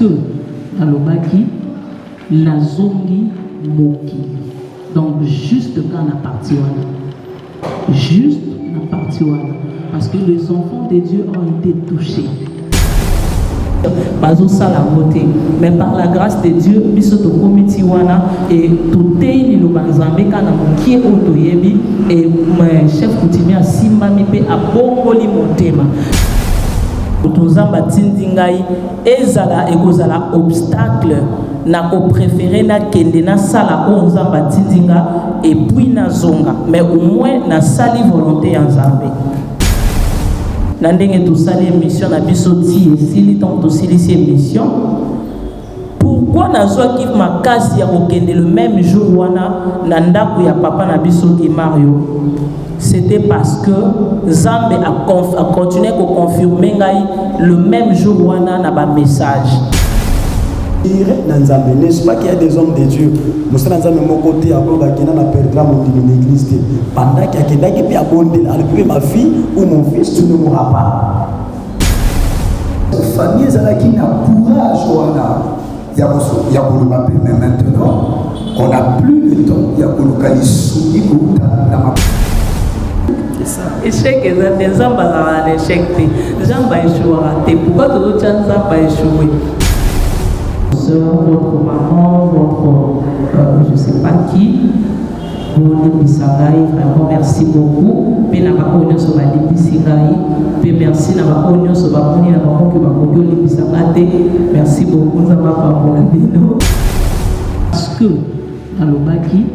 que alobaki la zongi moki. Donc juste quand la partie juste la partie parce que les enfants de Dieu ont été touchés. Mais par la grâce de Dieu, bisoto komiti wana et tout est le banzambe kana mokie otoyebi et chef coutumier simba mipe abongoli motema. Tozamba tindingai ezala ekozala obstacle na ko préférer na kende na sala onzamba tindinga et puis na zonga mais au moins na sali volonté en Nzambe. Nandenge tout ça l'émission na bisoti et sili tant aussi les émissions. Pourquoi na zo ki makasi ya okende le même jour wana na ndako ya papa na bisoti Mario? C'était parce que Zambe a continué à confirmer le même jour wana na ba message. N'est-ce pas qu'il y a des hommes de Dieu? Nous sommes dans mon côté, à Boba qui n'a pas perdu l'église. Pendant qu'il y a quelqu'un qui a abondé, ma fille ou mon fils, tu ne mourras pas. Famille qui n'a courage, il y a pour le m'appeler, mais maintenant, on n'a plus le temps, il y a pour le calisou, échec des hommes à l'échec, les hommes à échouer. Pourquoi tout le temps ça va échouer? Votre maman, votre je ne sais pas qui, vraiment merci beaucoup. Mais n'a pas connu sur la Libisangai, mais merci n'a pas connu sur la Moni, n'a pas connu Libisangai. Merci beaucoup, ça va pas pour la vidéo. Parce que dans le baki,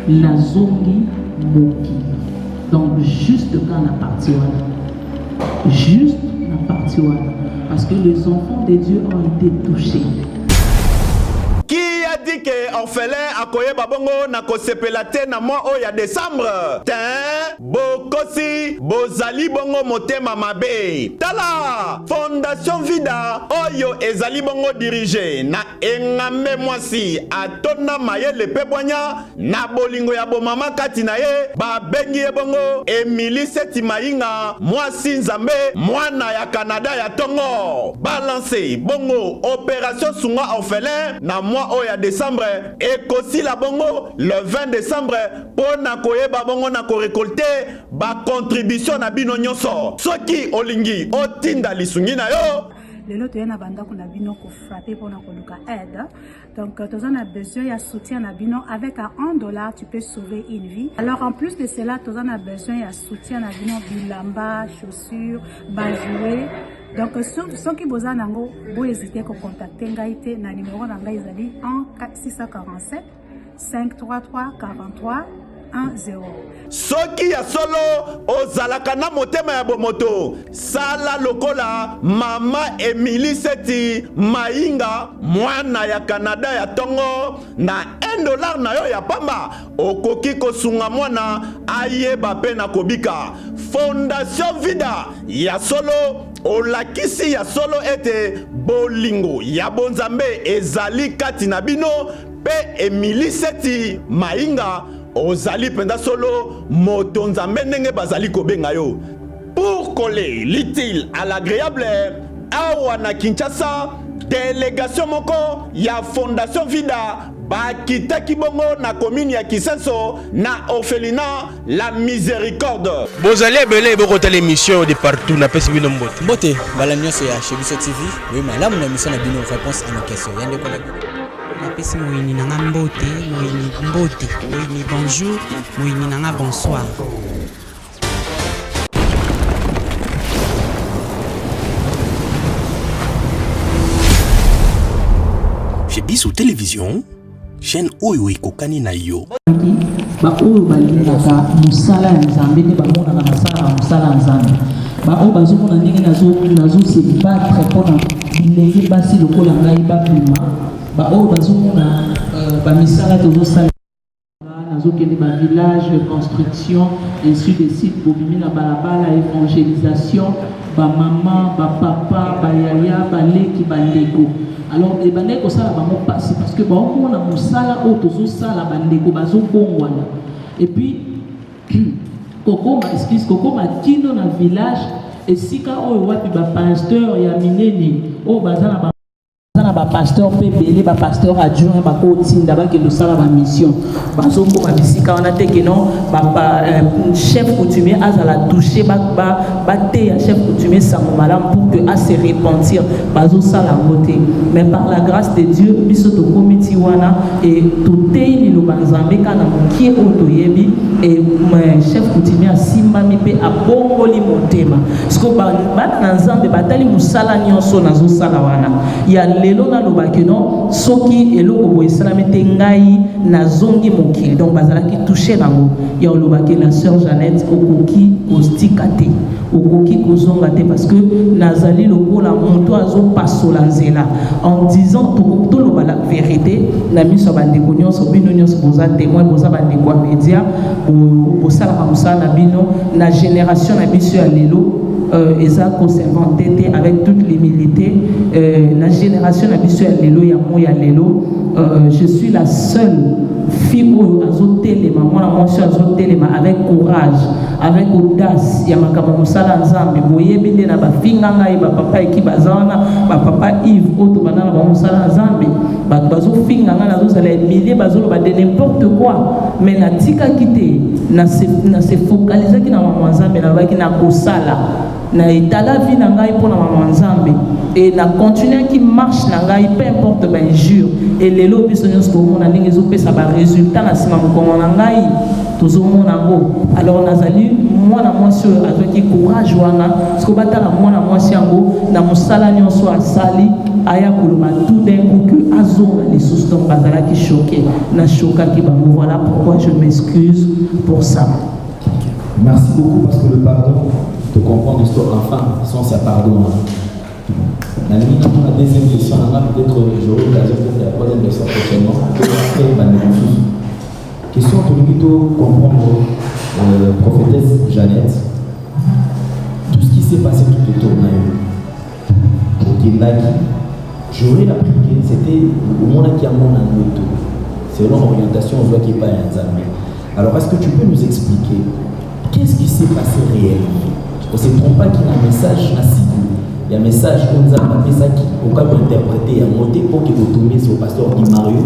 la zongi moki. Donc juste quand la partie juste la partie parce que les enfants de Dieu ont été touchés. Qui a dit que orphelin a koye babongo na kosepelate na mois oya décembre? Tin, bokosi, bozali bongo motema mabe. Tala, Fondation Vida, oyo ezali bongo dirigé na engame mwasi atona maye le pebonya na bolingo ya bomama kati na ye babengi ye bongo Emily Seti Mainga mwasi nzambe mwana ya Canada ya tongo balance bongo opération sunga orphelin na mois oya décembre ekosi la bongo le 20 décembre pona koyeba bongo na ko récolter ba contribution na bino nyonso soki olingi otinda lisungi na yo. Lelo toyena banda kuna bino ko frapper pour na koluka aide. Donc tu as besoin de soutien na bino avec $1 tu peux sauver une vie. Alors en plus de cela tu as besoin de soutien na bino bilamba, chaussures, bajouer. Donc ceux qui besoin nango bo hésiter ko contacter ngaite na numéro na ngai ezali 647 533 43 10. Soki ya solo ozalaka na motema ya bomoto sala lokola mama Emily Seti Mainga mwana ya Canada ya tongo na $1 na yo ya pamba okoki kosunga mwana ayeba pe na kobika. Fondation Vida ya solo olakisi ya solo ete bolingo ya bonzambe ezali kati na bino pe Emily Seti Mainga ozali penda solo moto nzambe ndenge bazali kobenga yo. Pour coller l'utile à l'agréable, awa na Kinshasa délégation moko ya Fondation Vida bakitaki bongo na commune ya Kisenso na orphelinat La Miséricorde. Bozali ebele bokota l'émission de partout na pesi bino mbote. Mbote bala nyonso ya Chebiso TV. Oui malamu na mission na bino réponse à nos questions. Yande kola. Napesi moyini nanga mbote, moyini mbote, moyini bonjour, moyini nanga bonsoir. Chebiso Télévision, chaîne oyo ekokani na yo. Ba oyo balingaka musala ya Nzambe te bamonaka masala musala ya Nzambe. Ba oyo bazomona ndenge nazo se battre mpona bilenge basi lokola ngai babima. Ba oyo bazomona bamisala tozosala nazokende ba village construction ainsi de suite bobimi na balabala évangélisation ba maman ba papa ba yaya ba leki ba ndeko. Alors les bandeko ça va pas passer parce que bon on a musala auto ça la bandeko bazo bongwana et puis koko ma excuse koko ma tino na village et sika o wapi ba pasteur ya minene o bazana pasteur pébélé pasteur adjoint bakotinda bakende osala mission bazokoma bisika wana te ke non chef coutumier azala touché bateya chef coutumier sango malamu pour que ase repentir bazosala yango te. Mais par la grâce de Dieu biso tokomiti wana et toteyi liloba nzambe kana mokie oyo toyebi et chef coutumier asimbami mpe abongoli motema siko bana na nzambe batali mosala nyonso nazosala wana ya lelo nalobaki non soki eloko boye esalami te ngai nazongi mokili donc bazalaki touché nango ya olobaki la sœur Jeannette okoki kostika te okoki kozonga te parce que nazali lokola moto azopasola nzela en disant toloba la vérité na miso bandeko nyonso bino nyonso boza témoin boza bandeko ya média bosalaka mosala na bino na génération na biso ya lelo eza koservante te avec toute l'humilité la génération na biso ya lelo ya mo ya lelo je suis la seule fille oyo azotelema mwana mwasi azotelema avec courage avec audace ya makambo mosala nzambe boyebi nde na bafinga ngai bapapa eki baza wana bapapa Yves oyo tobanda na bango mosala nzambe bato bazofinga ngai nazozala emilie bazoloba de n'importe quoi mais natikaki te na se focalizaki na mama nzambe nalobaki na kosala na etala vie na ngai mpo na mama nzambe et na continuer qui marche na ngai peu importe injure et lelo biso nyonso tomona ndenge ezopesa baresultat na nsima mokongo na ngai tozomona yango. Alors nazali mwana mwasi oyo azwaki courage wana siko batala mwana mwasi yango na mosala nyonso asali aya koloba tout d'un coup que azonga lisusu donc bazalaki choqué na chokaki bango. Voilà pourquoi je m'excuse pour ça. Merci beaucoup parce que le pardon te comprendre l'histoire enfin sans sa pardon. La deuxième leçon, peut-être j'aurai l'occasion de faire la troisième leçon prochainement. Question pour plutôt comprendre prophétesse Jeannette. Tout ce qui s'est passé tout autour de Kindaki, j'aurais appris que c'était au monde qui a mon moto. Selon l'orientation, on voit qu'il n'y a pas un Zambé. Alors, est-ce que tu peux nous expliquer qu'est-ce qui s'est passé réellement? On ne se trompe pas qu'il y a un message à Sikou. Il y a un message qu'on a fait ça qui pourquoi interpréter et monter pour qu'il tombe sur le pasteur Di Mario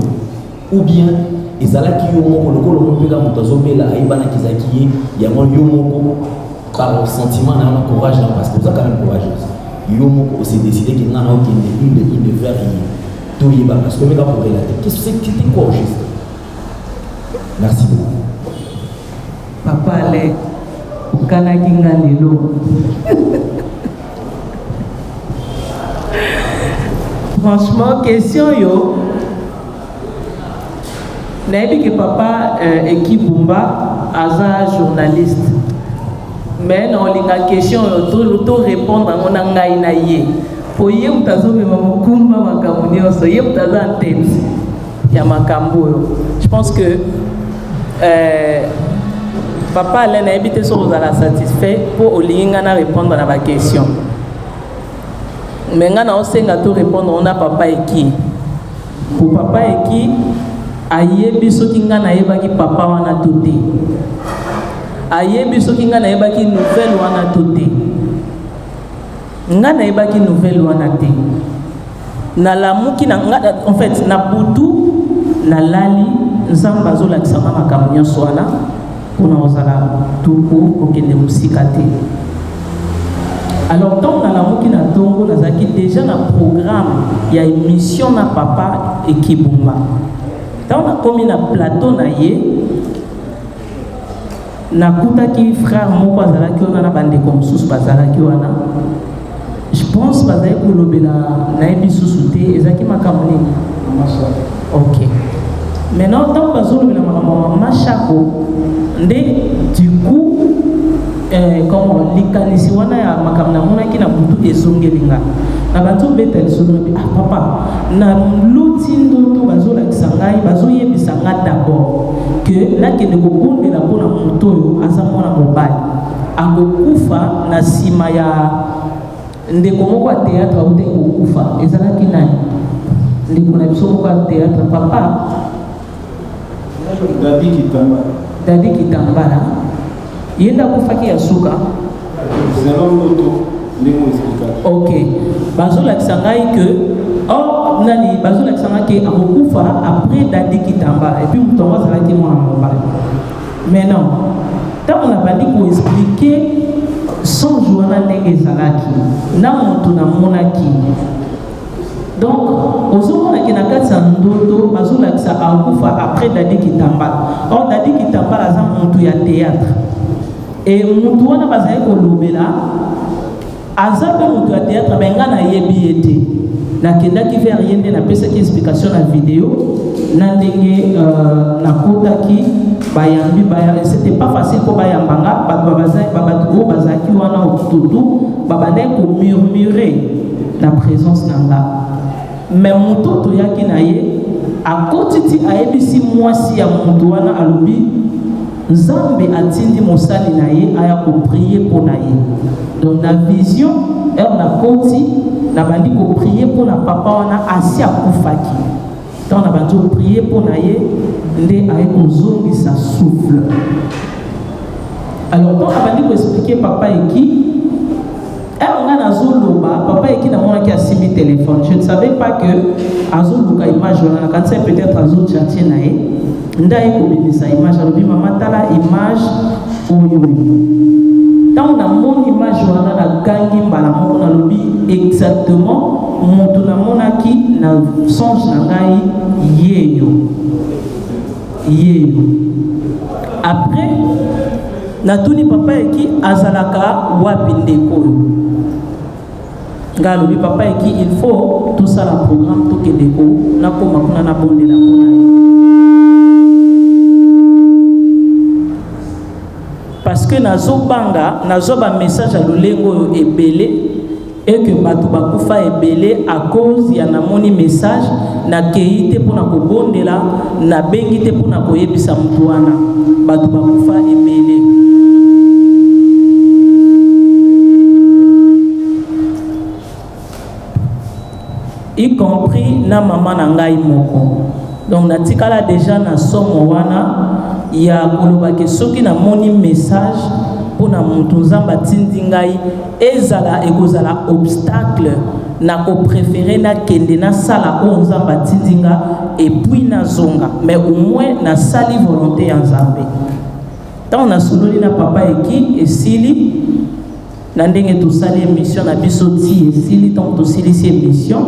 ou bien ils allaient qui ont mon le monde peut monter là Ibana Kizaki il y a mon yomo par sentiment n'a courage là parce que ça quand même courageuse yomo s'est décidé qu'il n'a aucune une de faire tout y va parce que mais là pour relater qu'est-ce que c'était quoi au juste. Merci beaucoup. Papa allait au Kanakinga Lelo. Franchement, question yo. Naïbi que papa Ekibumba aza journaliste. Mais non, la question to répondre à mon angai na ye. Pour ye mutazo me mamukumba makambo nyonso ye mutazo en tête. Ya makambo yo. Je pense que papa Alain a évité sur vous à satisfait pour olinga na répondre à la question. Mais on a aussi répondre on a papa Eki. Pour papa Eki, ayebi soki nga na yebaki papa wana toté. Ayebi soki nga na yebaki nouvelle wana toté. Nga na yebaki nouvelle wana té. Na lamuki na en fait na butu na lali nzamba zo la kisama makambo nyonso wana pona ozala tuku okende musika te. Alors, tant dans la moukina tongo, nous avons déjà un programme, il y a une mission na papa et Kibumba. Tant on a commis un plateau na ye, na kuta ki frère moko azala ki ona na bande comme sous bazala ki wana. Je pense bazala ko lobela na ebi susute ezaki makamoni. OK. Maintenant tant bazolo bela makamoni machako ndé du coup comme likanisi wana ya makamna mona ki na butu ezongelinga na bantu betel sonobi ah papa na lutindo to bazola kisangai bazoyebisa nga d'abord que la ke ndeko bombela pona muto yo aza mwana mobali akokufa na sima ya ndeko moko ya théâtre aute kokufa ezalaki nani ndeko na biso moko ya théâtre papa Dadi Kitambala yenda kufaki ya suka Ok. Bazo la kisangai que oh nani bazo la kisangai que akufa après Dadi Kitamba et puis mutonga ça qui moi mobile. Mais non. Tant on a pas dit pour expliquer son journal ndenge zalaki na mutu na monaki. Donc ozomona ke na kati ya ndoto bazo la kisa akufa après Dadi Kitamba. Or Dadi Kitamba la za mutu ya théâtre. Et mutu wana bazali ko lobela azape mutu ya théâtre benga na yebi ete na kenda ki faire rien na pesa ki explication na vidéo na ndenge na kota ki bayambi baya c'était pas facile pour bayambanga babatu bazaki wana otutu babande ko murmurer na présence nanga mais mutu to yaki na ye akotiti ayebisi mwasi ya mutu wana alobi Nzambe atindi mosali na ye aya ko prier pour na ye. Donc la vision elle na koti na bandi ko prier pour na papa wana asi akufaki. Donc na bandi ko prier pour na ye nde aya ko zongi sa souffle. Alors donc na bandi ko expliquer papa eki on a azoloba papa eki na mona ki asimi téléphone. Je ne savais pas que azoluka image wana quand c'est peut-être azol chatter na ye. Ndaye kobimisa image alobi mama tala image oyo tant na mon image wana na gangi mbala moko na lobi exactement mutu na monaki na songe na ngai yeyo après natuni papa eki azalaka wapi ndeko nga lobi papa eki il faut tout ça la programme to ke ndeko na koma kuna na bonde la kona. Parce que nazo banga nazo ba message à lulengo ebele et que batu bakufa ebele à cause ya namoni message na keite pona ko bondela na bengite pona ko yebisa mtu wana batu bakufa ebele y compris na maman na ngai moko. Donc natikala déjà na somo wana ya koloba ke soki na moni message pona mutu nzamba tindi ngai ezala ekozala obstacle na ko préférer na kende na sala o nzamba tindi nga et puis na zonga mais au moins na sali volonté ya nzambe. Tant na sololi na papa eki esili na ndenge to sali émission na biso ti esili tant to sili si émission.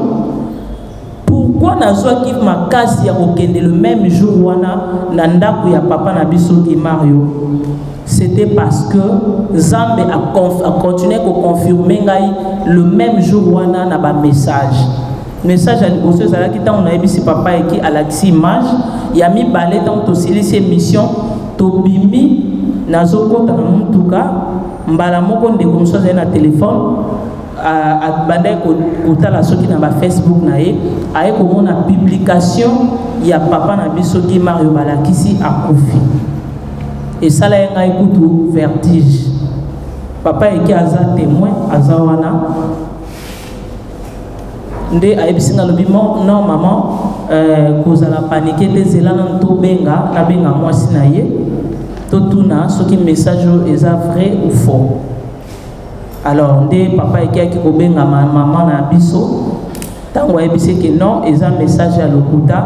Pourquoi nazwaki makasi ya kokende le même jour wana na ndako ya papa na biso ki Mario? C'était parce que Zambe a continué à confirmer le même jour wana na ba message à l'impossible ça qui tant on a ebisi papa eki à la image ya mi balé tant to sili émission to bimi nazokota na mutuka mbala moko ndeko mosoza na téléphone à bandai kotala soki na ba Facebook na ye aye komona publication ya papa na biso ki Mario balakisi akufi et ça la nga ekutu vertige papa eki aza témoin aza wana nde ayebisi nga lobi non maman kozala paniquer te zela na to benga na benga mwasi na ye to tuna soki message eza vrai ou faux. Alors nde papa eki ko benga maman na biso tango ayebisi ke non eza message ya lokuta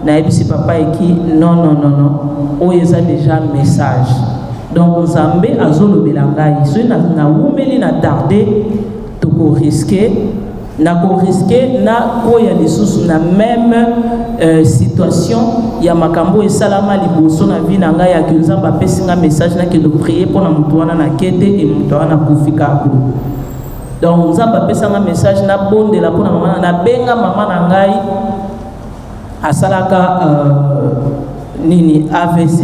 na yebisi papa eki non o eza déjà message. Donc Nzambe azolobela ngai so na wumeli na tarder to ko risquer na koya lisusu na même situation ya makambo esalama liboso na vie na ngai ya ke Nzambe apesi nga message na ke de prier pour na mutu wana na kete et mutu wana kufika ko. Donc Nzambe apesi nga message na bondela pona mama na benga mama na ngai asalaka nini AVC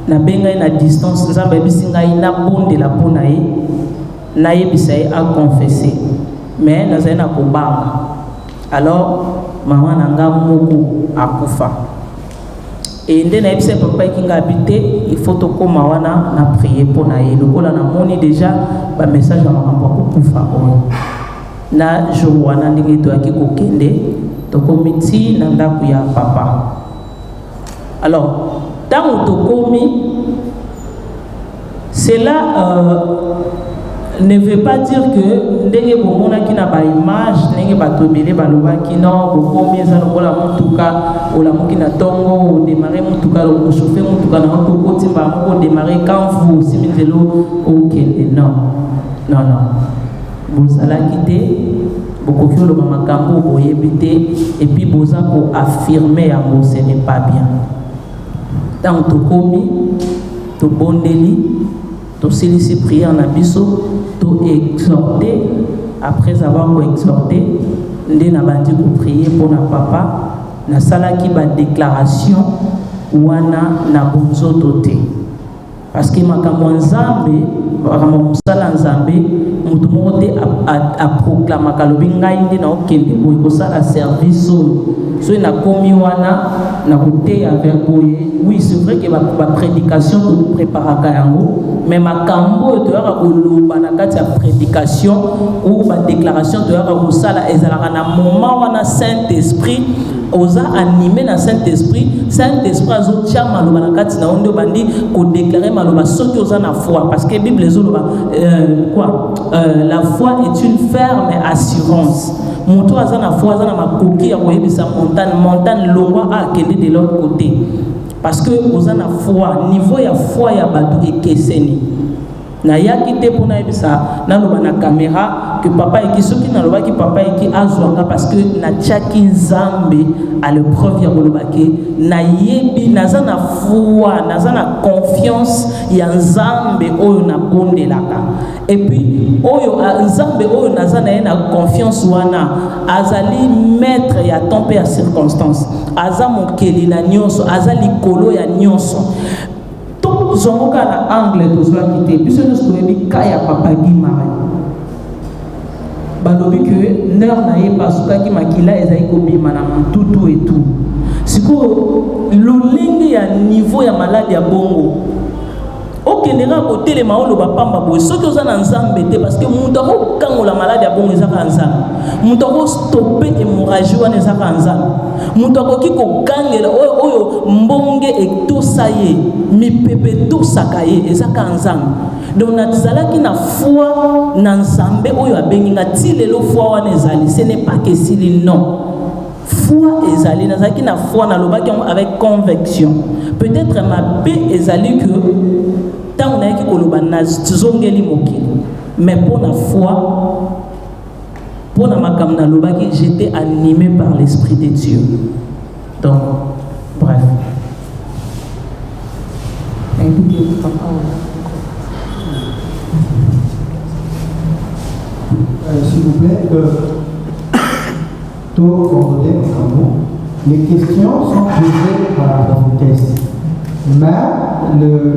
na benga na distance Nzambe apesi ngai na bondela pona ye na yebisa ye a confesser. Mais nous avons un banga. Alors, maman n'a moko akufa. Et dès que nous avons papa qui a habité, il faut que nous prier pour nous. Donc, on a déjà un message à maman pour kufa. Na jowana ndenge to aki kokende to komiti na ndaku ya papa. Alors, tant to komi, c'est là ne veut pas dire que ndenge bomona ki na ba image ndenge batobele baloba ki non bokomi eza lokola mutuka olamuki na tongo o démarrer mutuka o chauffer mutuka na ko kotimba moko démarrer quand vous simizelo okende non non non bozala kité bokoki oloba makambo boyebi te et puis boza ko affirmer yango ce n'est pas bien tant tokomi to bondeli to silisi prière na biso to exhorter après avoir exhorté ndé na bandi ko prier pour na papa na salaki ba déclaration wana na bonzoto te parce que makambo nzambe makambo musala nzambe mutu moko te a proclama kalobi ngai nde na okende boye kosala service so na komi wana na koteya vers boye oui c'est vrai que ba prédication to préparaka yango mais makambo toyaka koloba na kati ya prédication ou ba déclaration toyaka kosala ezalaka na moment wana Saint-Esprit oza animé na Saint-Esprit azotia maloba na kati na ondo bandi ko déclarer maloba soki oza na foi parce que Bible ezoloba la foi est une ferme assurance moto aza na foi aza na makoki ya koyebisa montagne longwa akende de l'autre côté parce que oza na foi niveau ya foi ya bato ekeseni na yaki te pona ebisa na loba na caméra que papa eki soki na loba ki papa eki azwanga parce que na tchaki nzambe à l'épreuve ya loba ke na yebi naza na foi naza na confiance ya nzambe oyo na bondelaka et puis oyo nzambe oyo naza na ye na confiance wana azali maître ya temps ya circonstance aza mokeli na nyonso aza likolo ya nyonso zongoka na angle tozwaki te biso nyonso toyebi ka ya papa Guimara balobi ke ndere na ye basukaki makila ezali kobima na mututu et tout sikoyo lolenge ya niveau ya malade ya bongo okendeka kotelema oloba pamba boye soki oza na nzambe te parce que moto akokangola malade ya bongo ezaka nzambe moto akostope hémorragie wana ezaka nzambe moto akoki kokangela oyo mbonge etosa ye mipepe etosaka ye ezaka nzambe donc nazalaki na foi na nzambe oyo abengi nga ti lelo foi wana ezali ce n'est pas que esili non foi ezali nazalaki na foi nalobaki yango avec conviction peut-être mabe ezali que tant nayaki koloba nazongeli mokili mais pour la foi pour na makambo nalobaki j'étais animé par l'esprit de Dieu donc bref s'il vous plaît les questions sont posées par la prophétesse. Mais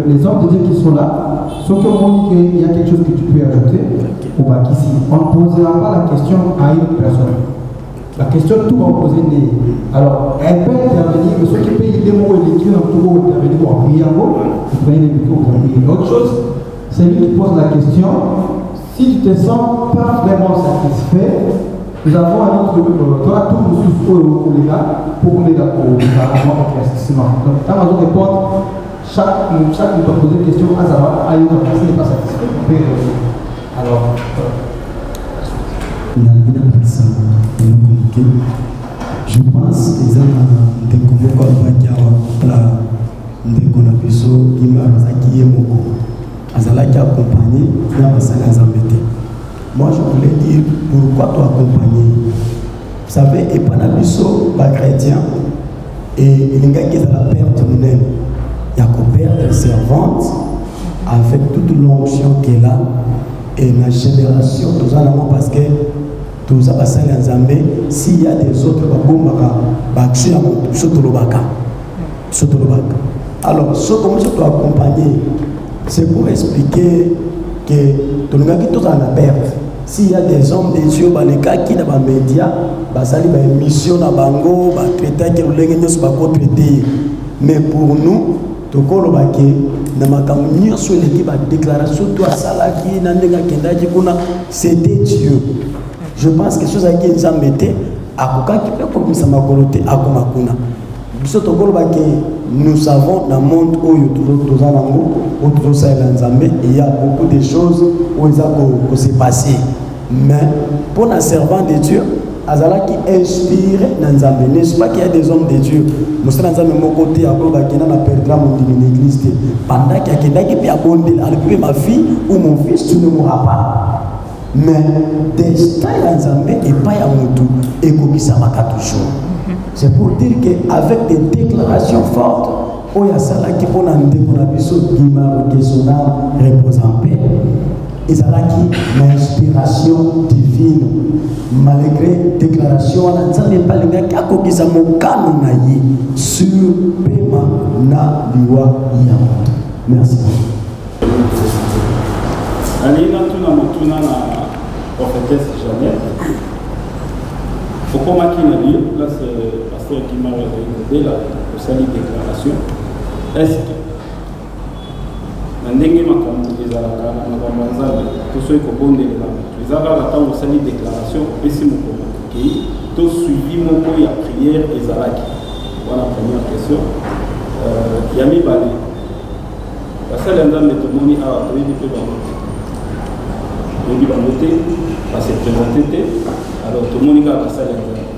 les hommes de Dieu qui sont là, sauf qu'il y a quelque chose que tu peux ajouter, on ne posera pas la question à une personne. La question, tout va poser. Alors, elle peut intervenir, mais ceux qui payent des mots et l'écrire, tout va intervenir pour appuyer en haut, vous prenez les micros, vous appuyez. L'autre chose, c'est lui qui pose la question. Si tu te sens pas vraiment satisfait, nous avons un autre, tu as tout le souffle au légal pour qu'on ait d'accord au éclaircissement. Donc, quand on répond, chaque nous doit poser une question à savoir, à une personne n'est pas satisfait. On peut répondre. Alors, je pense que les gens découvert comme Bakiawa, ndeko na biso Guimara Zaki Yemoko, azalaki accompagné dans la salle Zambete. Moi, je voulais dire pourquoi tu accompagner. Vous savez, et pas la biso, pas chrétien, et il y a qui est la perte de nous. Il y a qu'on perd des servantes avec toute l'onction qu'elle a et la génération, tout ça, parce que tout ça, s'il y a des autres, alors, ce que je dois accompagner, c'est pour expliquer que tout le monde qui est en perte. S'il y a des hommes, des yeux, les cas qui dans les médias, ils mission dans bango, traiter qui traiter. Mais pour nous, tout le monde qui sur l'équipe déclaration, c'était Dieu. Je pense que ce qui nous a mis à Koka qui peut comme ça m'a coloté à Komakuna. Nous savons dans le monde où il y a beaucoup de choses où ça peut se passer. Mais pour un servant de Dieu, Azala qui inspire dans Nzambe, n'est-ce pas qu'il y a des hommes de Dieu? Nous sommes dans mon côté, à Boba qui n'a pas perdu mon église. Pendant qu'il y a quelqu'un qui peut abonder, ma fille ou mon fils, tu ne mourras pas. Mais destin à Nzambe et pas à Moutou, et comme ça m'a toujours. C'est pour dire qu'avec des déclarations fortes, il y a ça qui pour repose en paix. Et ça qui l'inspiration divine, malgré déclaration, on a pas le gars qui a coquille ça mon canon sur Pema na liwa yamot. Merci. Alina tuna na prophétesse Jeannette. Pourquoi qui n'a lieu, là c'est le pasteur qui m'a révélé là, pour sa déclaration. Est-ce que ndenge makambo ezalaka na makambo ya nzambe tosoki kobondelela moto ezalaka ntango osali déclaration opesi mokongo kokei to suivi moko ya prière ezalaki wana première question ya mibale basali ya nzambe tomoni awa toyebi mpe bango te toyebi bango te base présente te alors tomoni kaka basali ya nzambe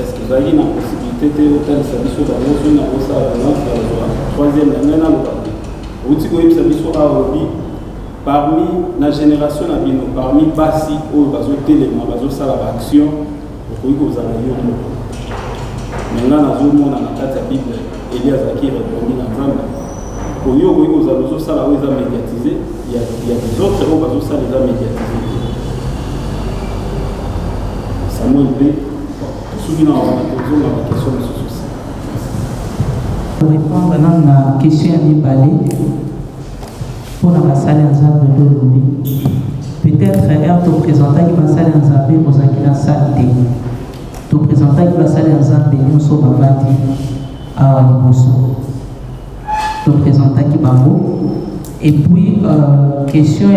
est ce que ezalaki na possibilité te otalisa biso bango soki na kosala bango ya troisième ya ngai naloba parmi la génération parmi Bassi ou Bazo Téléma, Bazo Salava Action, au Koïko Zalayo. Maintenant, dans le monde, dans la Bible, Elias qui répondit dans le Zamba. Au Koïko Zalayo Salava médiatisé, il y a des autres où Bazo Salava médiatisé. Samuel B. Souvenez-vous de la question de ce souci. Pour répondre à la question à Nibali, pour la salle en Zambé de Lobby, peut-être elle te présenta qui va salle en Zambé aux Akina Salte. Te présenta qui va salle en Zambé, nous sommes à Vati à Liboso. Te présenta qui va et puis, question,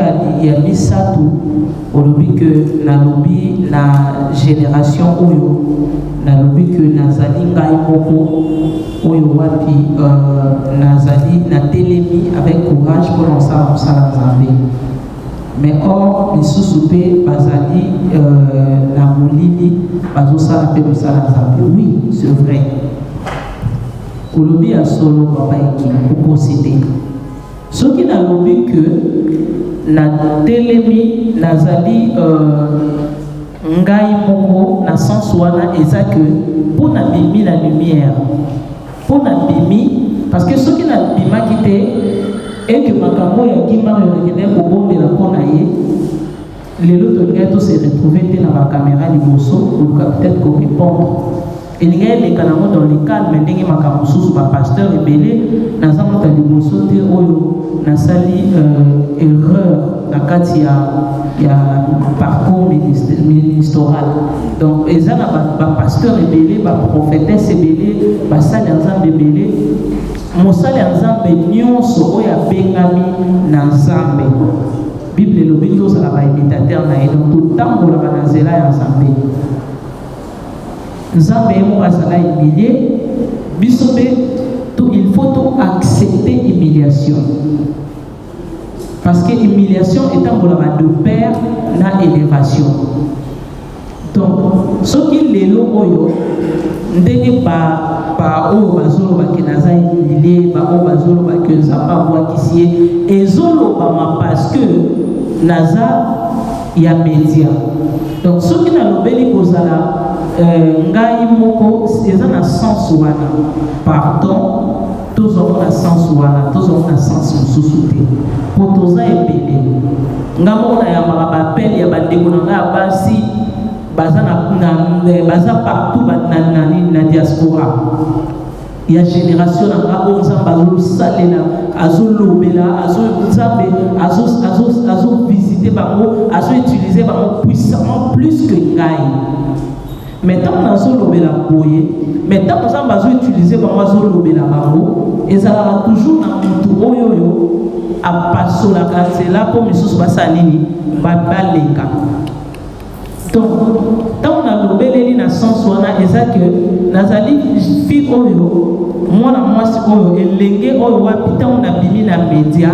il y a mis ça tout, au lobby que la lobby, la génération Oyo, la lobby que Nazali Ngaïmoko, Oyo Wapi, Nazali, na télémi avec courage pour lancer un Zambé. Mais or, les sous-soupés, Bazali, la Molili, Bazosa, la paix de Zambé. Oui, c'est vrai. Au lobby à solo, papa et qui, pour posséder. Ce qui n'a lobby que la télémi, Nazali, Ngai Moko, na sens wana, et ça que pour n'abîmer la lumière, pour n'abîmer, parce que ce qui n'a bima quitté, et que Makamo et Akima au bon de la Konaye, les autres gars se retrouvaient dans la caméra du Bosso, ou peut-être qu'on répond. Et les gars, les canaux dans les cadres, mais les Makamo sous ma pasteur et belé, dans un moment de Bosso, na sali erreur na kati ya parcours ministériel. Donc eza na ba pasteur ebele, ba prophétesse ebele, ba sali nzambe ebele, mosali nzambe nyonso oyo abengami na nzambe. Bible elobi tozala ba imitateur na ye, donc totambola na nzela ya nzambe. Nzambe ye moko azala humilie, biso mpe il faut accepter l'humiliation. Parce que l'humiliation est un boulevard de père na élévation. Donc, ce qui est là, ndenge pa oyo bazolo bakenaza humilié, ba oyo bazolo bakenza pa bwakisi ezolo bama parce que naza ya média. Donc, ce qui n'a lobeli kozala ngai moko eza na sens wana pardon tozongo na sens wana tozongo na sens mosusu te po toza ebele nga moko na yambaka bapele ya bandeko na ngai ya basi baza partout na diaspora ya génération na nga oyo nzambe azosalela azolobela nzambe azovisite bango azoutilize bango puissamment plus que ngai. Mais tant qu'on a zolobela boye, mais tant qu'on a utilisé pour zolobela bango, et ça va toujours dans tout oyoyo à passer la case là pour mes sous basalini babaleka. Donc tant qu'on a lobeleli na sens wana et ça que nazali fi oyo moi elenge oyo wapi ntango nabimi na média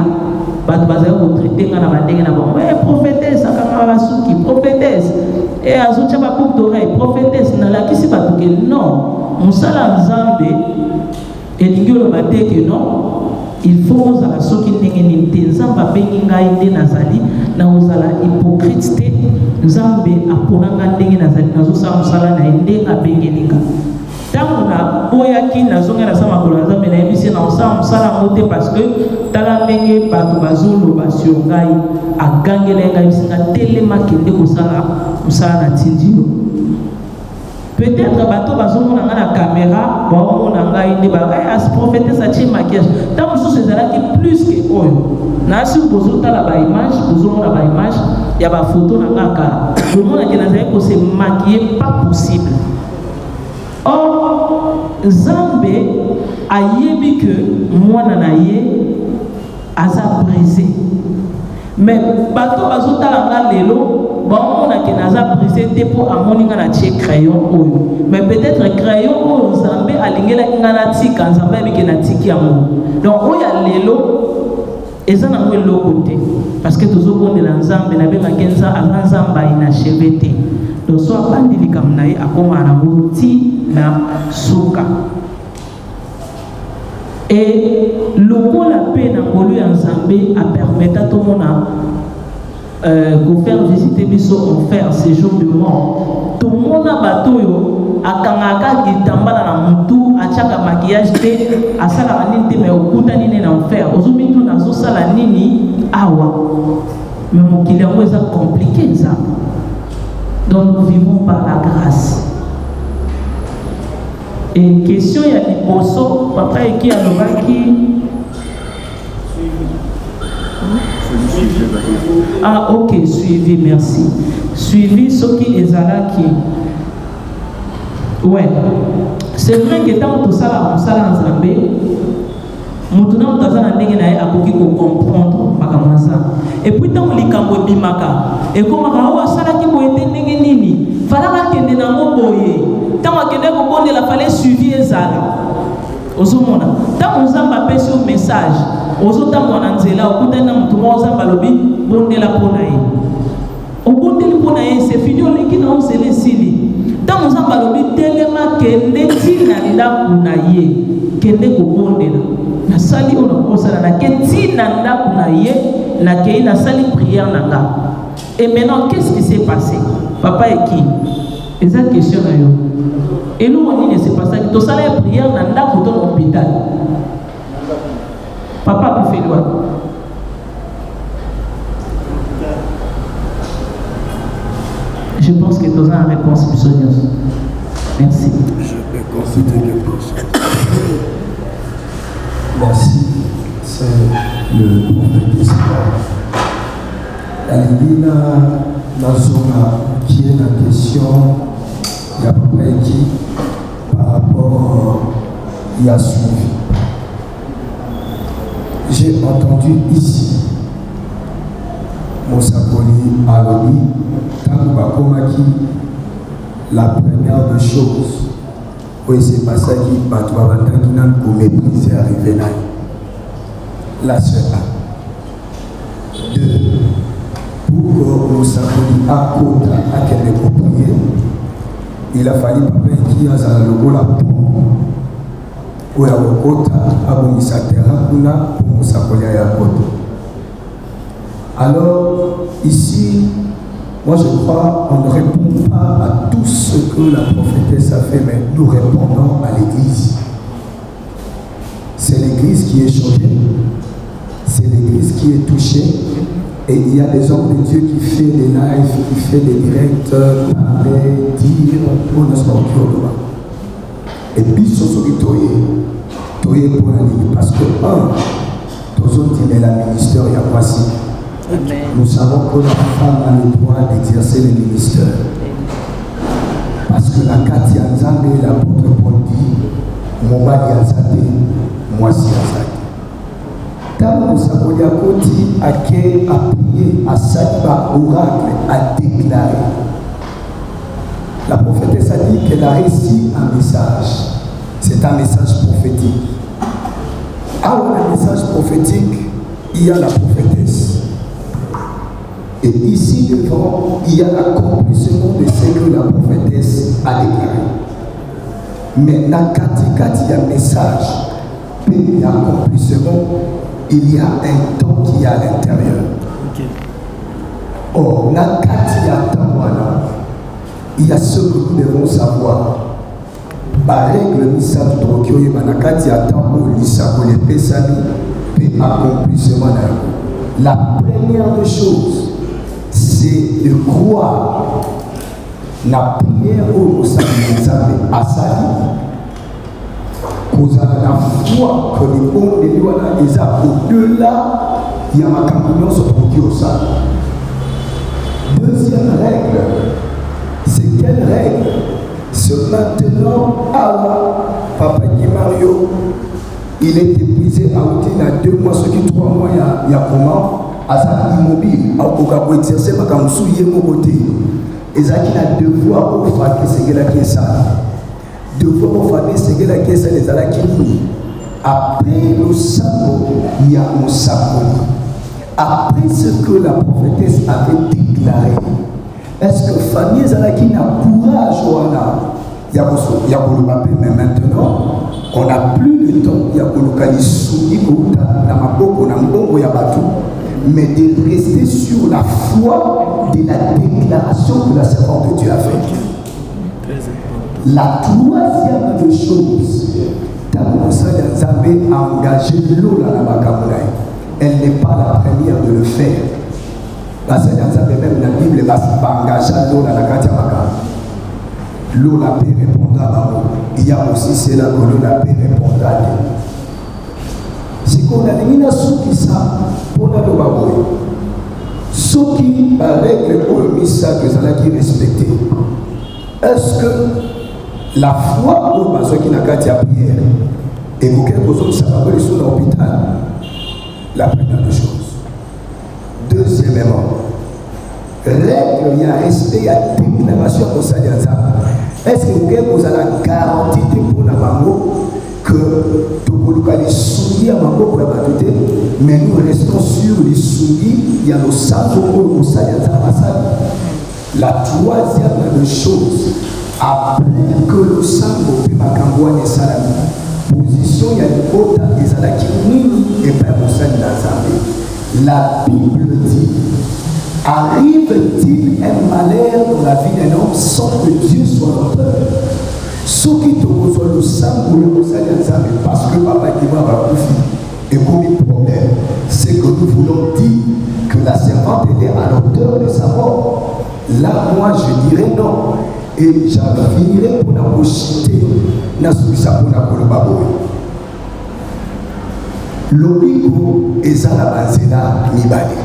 bato bazali kotraite nga na bandenge na bango prophétesse akanga basuki prophétesse azotya baboucle d'oreille prophétesse nalakisi bato ke non mosala nzambe elingi oloba te ke non il faut ozala soki ndenge nini te nzambe abengi ngai nde nazali na ozala hypocrite te nzambe aponanga ndenge nazali nazosala mosala na ye ndenge abengeli nga ntango naboyaki nazonga nasala makolo ya nzambe nayebisi na osala mosala yango te parce que tala ndenge bato bazoloba sur ngai agangela ye ngai bisinga telema kende kosala mosala na tindi yo peut-être bato bazomona nga na caméra baomona ngai nde as prophétesse atie maquillage ntango mosusu ezalaki plus ke oyo nasi bozotala baimage bozomona baimage ya bafoto na nga kala bomonaki nazali kose maquille pas possible. Or nzambe ayebi ke mwana na ye aza brisé mais bato bazotala nga lelo baomonaki naza brisé te mpo amoni nga na tie crayon oyo mais peut-être crayon oyo nzambe alingelaki nga natika nzambe ayebike natiki yango donc oyo ya lelo eza nango eloko te parce que tozobondela nzambe nabengaki aza nzambe inachevé te donc so abandi likambo na ye akomaka nango ti na suka et lokola mpe na ngolu ya nzambe apermeta tomona kofaire visiter biso enfer séjour de mort tomona bato oyo akangaka kitambala na mutu atiaka maquillage te asalaka nini te mais okutani ne na enfer ozomitu nazosala nini awa mais mokili yango eza compliqué nzambe donc nous vivons par la grâce. Et question ya liboso papa eki alobaki ah ok suivi merci suivi soki ezalaki ouais c'est vrai que tant tosala mosala nzambe mutu na mutu aza na ndenge na ye akoki kocomprendre makambo aza et puis ntango likambo ebimaka ekomaka oyo asalaki boye te ndenge nini falaka akende nango boye ntango akende kobondela fale suivi ezala ozomona ntango nzambe apesi yo message ozotambola na nzela okutani na mutu moko nzambe alobi bondela mpo na ye obondeli mpo na ye c'est fini oleki na ozela esili ntango nzambe alobi telema kende ntina ndako na ye kende kobondela nasali oyo nakosala nake ntina ndako na ye nakei nasali prière na nga et maintenant qu'est-ce qui s'est passé papa eki eza question na yo eloko nini s'est passé tosala ya prière na ndako to na hôpital papa akufeli wapi je pense que tu as une réponse plus sérieuse. Merci. Je vais considérer quelque chose. Merci. C'est le prophète Israël. La Livina Nazona qui est la question il y a papa qui par rapport il y a suivi. J'ai entendu ici Moussakoli Alobi Tanoubakomaki la première des choses où il s'est passé qui Batouabantakinan pour mépriser arrivé là. La seule. Deux. Pour que Moussakoli à côté à quel prier, il a fallu papa qui a sa logo la où il y a un côté à Bomisatera pour Moussakoli à côté. Alors, ici, moi je crois qu'on ne répond pas à tout ce que la prophétesse a fait, mais nous répondons à l'Église. C'est l'Église qui est choquée, c'est l'Église qui est touchée, et il y a des hommes de Dieu qui font des lives, qui font des directs, parler, dire, pour ne pas et puis, ce sont les toyés pour la ligne, parce que, tous autres, il y a la ministère, il y a voici. Nous savons que la femme a le droit d'exercer le ministère. Parce que la Katia Nzambe et l'apôtre Paul dit Moba Yazate, moi si Yazate. Tant que Saboya Koti a prié, à Saliba oracle, a déclaré. La prophétesse a dit qu'elle a réussi un message. c'est un message prophétique. Avant le message prophétique, il y a la prophétesse. Et ici devant, il y a l'accomplissement de ce que la prophétesse a déclaré. Mais dans il y a un message, puis il y a accomplissement, il y a un temps qui est à l'intérieur. Or, dans il y a un temps, il y a ce que nous devons savoir. Par règle, nous savons que il y a un temps où nous savons les pesani, puis accomplissement. La première des choses, c'est de croire la prière où nous sommes à Sali, qu'on a la foi que les bons de Dieu au-delà, il y a ma communion sur le ça. Deuxième règle, c'est quelle règle? C'est maintenant, Papa Guy Mario, il est épuisé à outil dans 2 mois, ce qui 3 mois, il y a comment? À sa immobile, à exercer ma kamsou yé mon côté. Et ça qui a devoir au fait que c'est la qui est ça. Devoir au fait que c'est la qui est ça, les ala qui nous. Après le sabot, il y a un sabot. Après ce que la prophétesse avait déclaré, est-ce que famille Zalaki n'a courage il y a le papier, mais maintenant, on n'a plus le temps. Il y a le souci, mais de rester sur la foi de la déclaration que la servante de Dieu a faite. La troisième des choses, a engagé l'eau dans la Bakamoulaï. Elle n'est pas la première de le faire. Parce que même la Bible va engager l'eau dans la Katiamaka. L'eau la paix répondra à l'eau. Il y a aussi cela que l'eau la paix répondra à l'eau. C'est qu'on a mis qui ça pour la Lobaboy. Ce qui, avec le message que ça qui respecté, est-ce que la foi au besoin qui n'a qu'à dire prière et pour quelque chose ça va aller sur l'hôpital? La première des choses. Deuxièmement, règle, il y a respect, il y a déclaration pour ça. Est-ce que vous avez la garantie pour la bango que tu peux les soumis à bango pour la batute, mais nous restons sur les soumis, il y a le sang pour ça. La troisième des choses, après que le sang pour ma cambouane et salami, position, il y a une autre des alakini et pas pour ça dans la Bible dit, arrive-t-il un malheur dans la vie d'un homme sans que Dieu soit l'auteur? Ce qui te reçoit le sang pour le conseil d'Alzheimer, parce que papa qui va avoir et pour les problèmes, c'est que nous voulons dire que la servante était à l'auteur de sa mort. Là, moi, je dirais non. Et j'en finirai pour la bouchiter, n'a souci pour la colobaboy. L'obiko est à la base là, Nibali.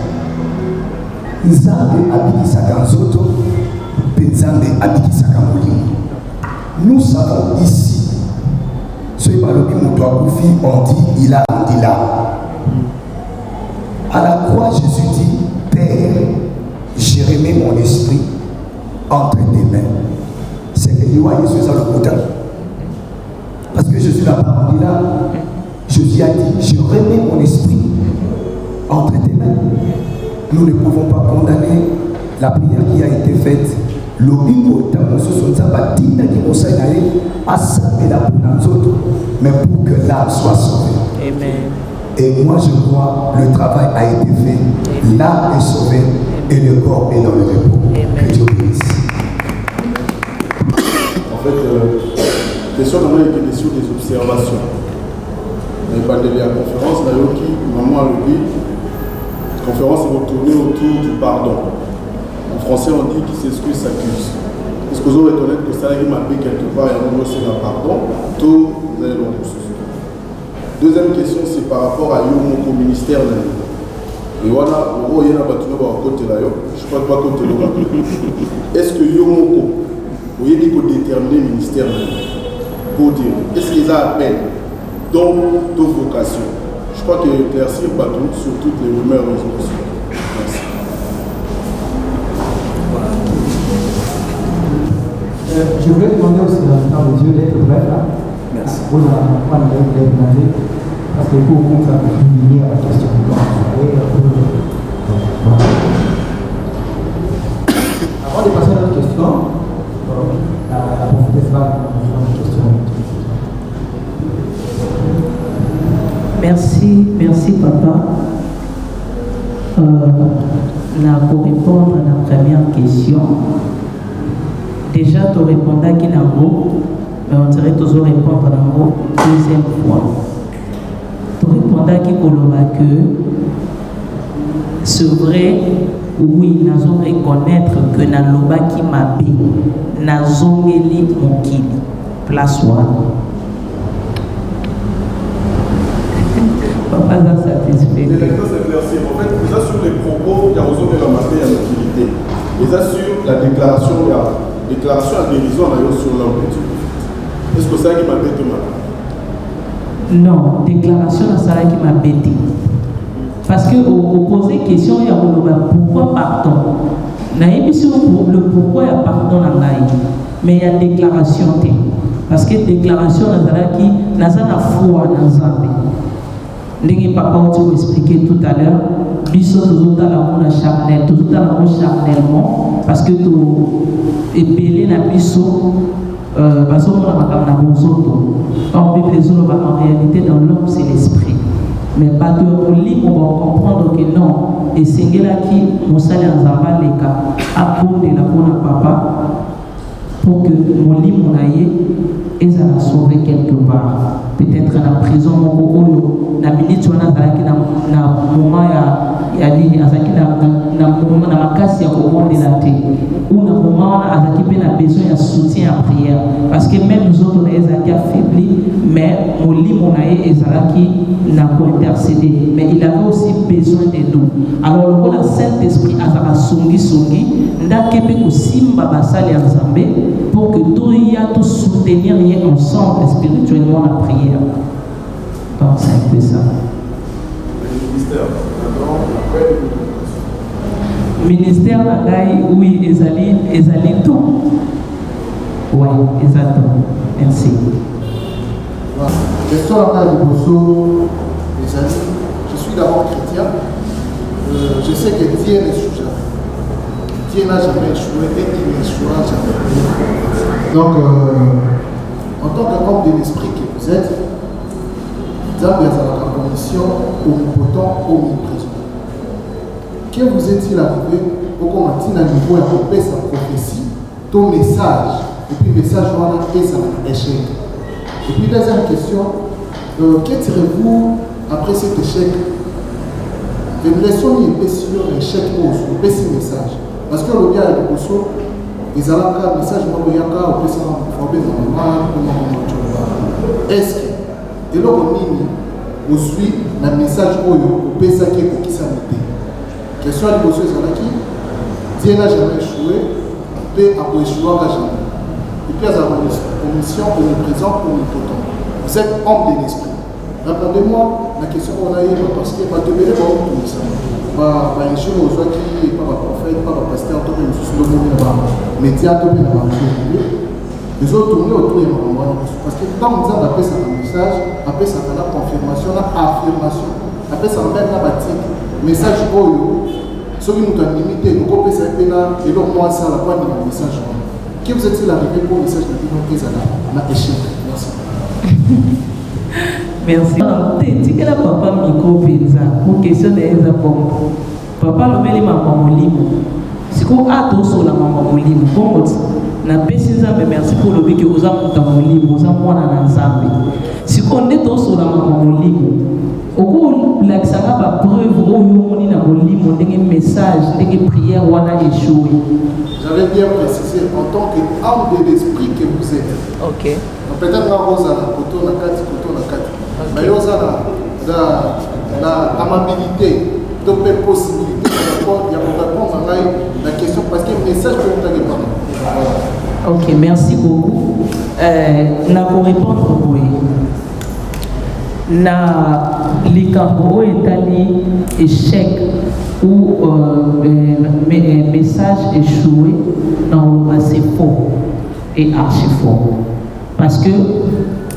Nzambe abikisaka nzoto, Nzambe abikisaka molimo. Nous savons ici, ce qui parle de Moutouakoufi, on dit il a dit là. À la croix, Jésus dit, Père, j'ai remis mon esprit entre tes mains. C'est que Dieu a Jésus à l'hôpital. Parce que Jésus n'a pas dit là. Jésus a dit, je remets mon esprit entre tes mains. Nous ne pouvons pas condamner la prière qui a été faite. Mais pour que l'âme soit sauvée. Amen. Et moi je crois le travail a été fait. L'âme est sauvée et le corps est dans le repos. Que Dieu bénisse. En fait, question dans les questions des observations. Mais pas de la conférence, là, maman a dit, la conférence est retournée autour du pardon. En français, on dit qui s'excuse s'accuse. Est-ce que vous reconnaissez que ça m'a fait quelque part et à nous c'est un pardon? Tout, vous allez l'en ressourcer. Deuxième question, c'est par rapport à Yomoko ministère. Et voilà, il y a un bâtiment à côté là. Je ne crois pas côté là. Est-ce que Yomoko, vous voyez qu'il faut déterminer le ministère pour dire, est-ce qu'ils ont appel dans toute vocation? Je crois qu'il éclaircir Batou sur toutes les rumeurs et les aussi. Merci. Je voulais demander aussi dans le temps de Dieu d'être bref là. Merci. Vous avez parce que pour vous, ça peut finir la question. Avant de passer à l'autre question, la prophétesse va poser une question. Merci papa. Pour répondre à la première question, déjà tu répondais qui n'a mais on dirait toujours répondre à la deuxième fois. Tu répondais qui que c'est vrai, oui, nous allons reconnaître que dans le bas qui m'a bé, nous allons mon kili, place one. Papa est satisfait. Les lecteurs s'éclaircir. En fait, déjà sur les propos, il y a besoin de la matière et la utilité. Déjà sur la déclaration, il y a déclaration à dérision sur l'homme. Est-ce que c'est ça qui m'a bêté maintenant? Non, déclaration à ça qui m'a bêté. Parce que au poser question, il y a pourquoi pardon. Le pourquoi il y a pardon dans l'aïe. Mais il y a déclaration. Parce que déclaration, qui n'a pas foi dans Zambie. Les papa ont expliqué tout à l'heure, biso toujours dans la monde charnel, toujours dans la monde charnellement, parce que tu es belé na biso, parce qu'on a pas na bonzoto. En réalité dans l'homme c'est l'esprit. Mais pas de lit on va comprendre que non. Et c'est là qui mon salaire en zamba les cas à pour de la bonne papa pour que mon lit mon aïe et ça l'a sauvé quelque part. Peut-être dans la prison, na minute on a na moment ya nini azaki na makasi ya kobondela te ou na moment on azaki pe na besoin de soutien à prière parce que même nous autres on est affaiblis mais mon lit mon aïe ezalaki n'a pas intercédé mais il avait aussi besoin de nous. Alors le Saint-Esprit azaka songi ndakepe ko simba basali ya Nzambe pour que tout y a tout soutenir ensemble spirituellement la prière. Donc c'est un peu ça. Ministère Nagaï, oui, Ezali tout. Oui, exactement. Merci. Question à la Bosso, les amis. Je suis d'abord chrétien. Je sais que Dieu n'échoue jamais. Dieu n'a jamais échoué et il n'échouera jamais. Donc, en tant qu'homme de l'esprit que vous êtes, Zambie a la commission omnipotent, omniprésent. Que vous est-il arrivé pour qu'on à niveau à couper sa prophétie, ton message, et puis le message on a fait ça échec. Et puis deuxième question, que tirez-vous après cet échec? Une leçon qui est sur l'échec ou sur le message. Parce que le gars est le bosso, ils ont un message, moi, il y a un cas, on peut s'en informer normalement, est-ce que et là, on suit le message au PSA qui est pour qui ça m'était. Question à l'émotion, c'est qui Dieu n'a jamais échoué, Dieu a échoué jamais. Et puis, il y a une commission omniprésente, omnipotent. Vous êtes homme de l'esprit. Répondez-moi la question qu'on a eue, parce que pas de bébé, pas tout ça. Pas une chose aux autres qui n'est pas un prophète, pas un pasteur, tout le monde sur le monde, mais Dieu a tout le monde. Les autres tournent autour de moi. Parce que quand on appelle ça un message, après ça a la confirmation, la affirmation. Après ça a la bâtique. Message Oyo, ceux qui nous ont limité, nous copions ça et là, et donc moi ça, la quoi, un message. Qui vous est-il arrivé pour le message de Bino Kézana? On a échec. Merci. Merci. Tu sais que la papa micro pensa pour question de eza pompe. Papa le meli maman molimo. Si qu'on a tout sur la maman molimo, bon na pesi Nzambe merci pour le que vous avez dans molimo, vous avez mwana na Nzambe. Si qu'on est tout sur la maman molimo, au la xanga ba preuve au yomoni na molimo ndenge message, ndenge prière wana échoué. J'avais bien précisé en tant qu'âme de l'esprit que vous êtes. OK. Peut-être nga rosa na koto na kati. Mais il y a la amabilité, de possibilité de répondre à la question parce que le message peut être répondre. Ok, merci beaucoup. Na pour répondre, oui. Na likambo etali échec ou message échoué dans le c'est faux et archi faux. Parce que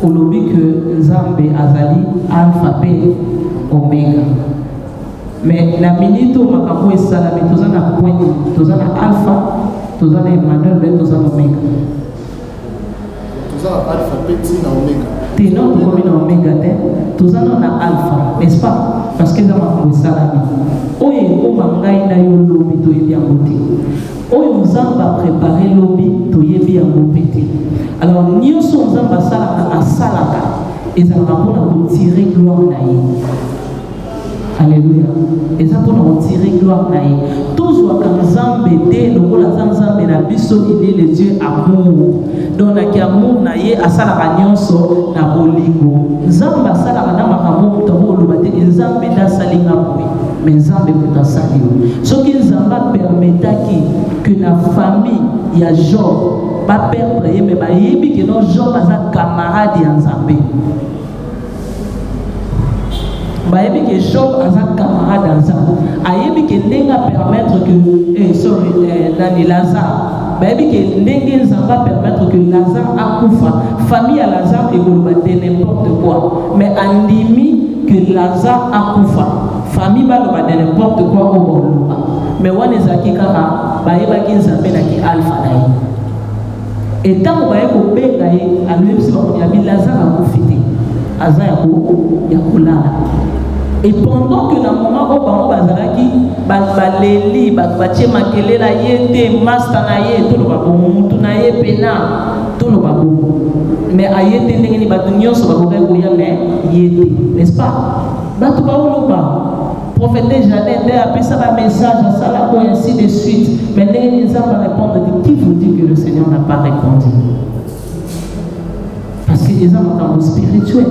olobi que Nzambe azali alpha pe omega. Mais la minute où makambo esalami toza na point, toza na alpha, toza na Emmanuel, mais toza na omega. Toza na alpha pe na omega. Non, tokomi na omega te, toza na alpha, n'est-ce pas? Parce que za makambo esalami. Oyo ekoma ngai na yo lobi toyebi yango te. Oyo Nzambe apréparé lobi toyebi yango pe te. Alors nyonso Nzambe asalaka ezalaka mpona kotire gloire na ye. Alléluia. Et ça pour nous tirer gloire na ye. Tous wa Nzambe te lokola Nzambe na biso il est le Dieu amour. Donc na ki amour na ye asalaka nyonso na bolingo. Nzambe asalaka na makambo to loba te Nzambe da salinga boye. Mais Nzambe peut asali yo. Ce que Nzambe permetaki que la famille ya Job ba perdre ye mais ba yebi que non Job asa camarade ya Nzambe. Bayebi que Job a un camarade dans ça. Ayebi que Nenga permettre que Nani Lazare. Bayebi que Nenga va permettre que Lazare akufa. Famille à Lazare et de n'importe quoi. Mais andimi que Lazare akufa. Famille va de n'importe quoi au Boloba. Mais on est à Kikara. Bayeba qui Nzambe na ki alpha naï. Et tant qu'on va être bégaye, à lui aussi on y a mis Lazare akufité. Aza ya kulala. Et pendant que dans le moment où on va baleli, bache makelela yete, master na ye, tout le babou, tout na ye pena, tout le babou. Mais ayete n'engeni batunyo so babou goya mais yete, n'est-ce pas? Batu baouloba, prophète Jeannette a appelé ça un message, ça la ainsi de suite. Mais n'engeni ça va répondre, qui vous dit que le Seigneur n'a pas répondu? Parce que les hommes ont un mot spirituel.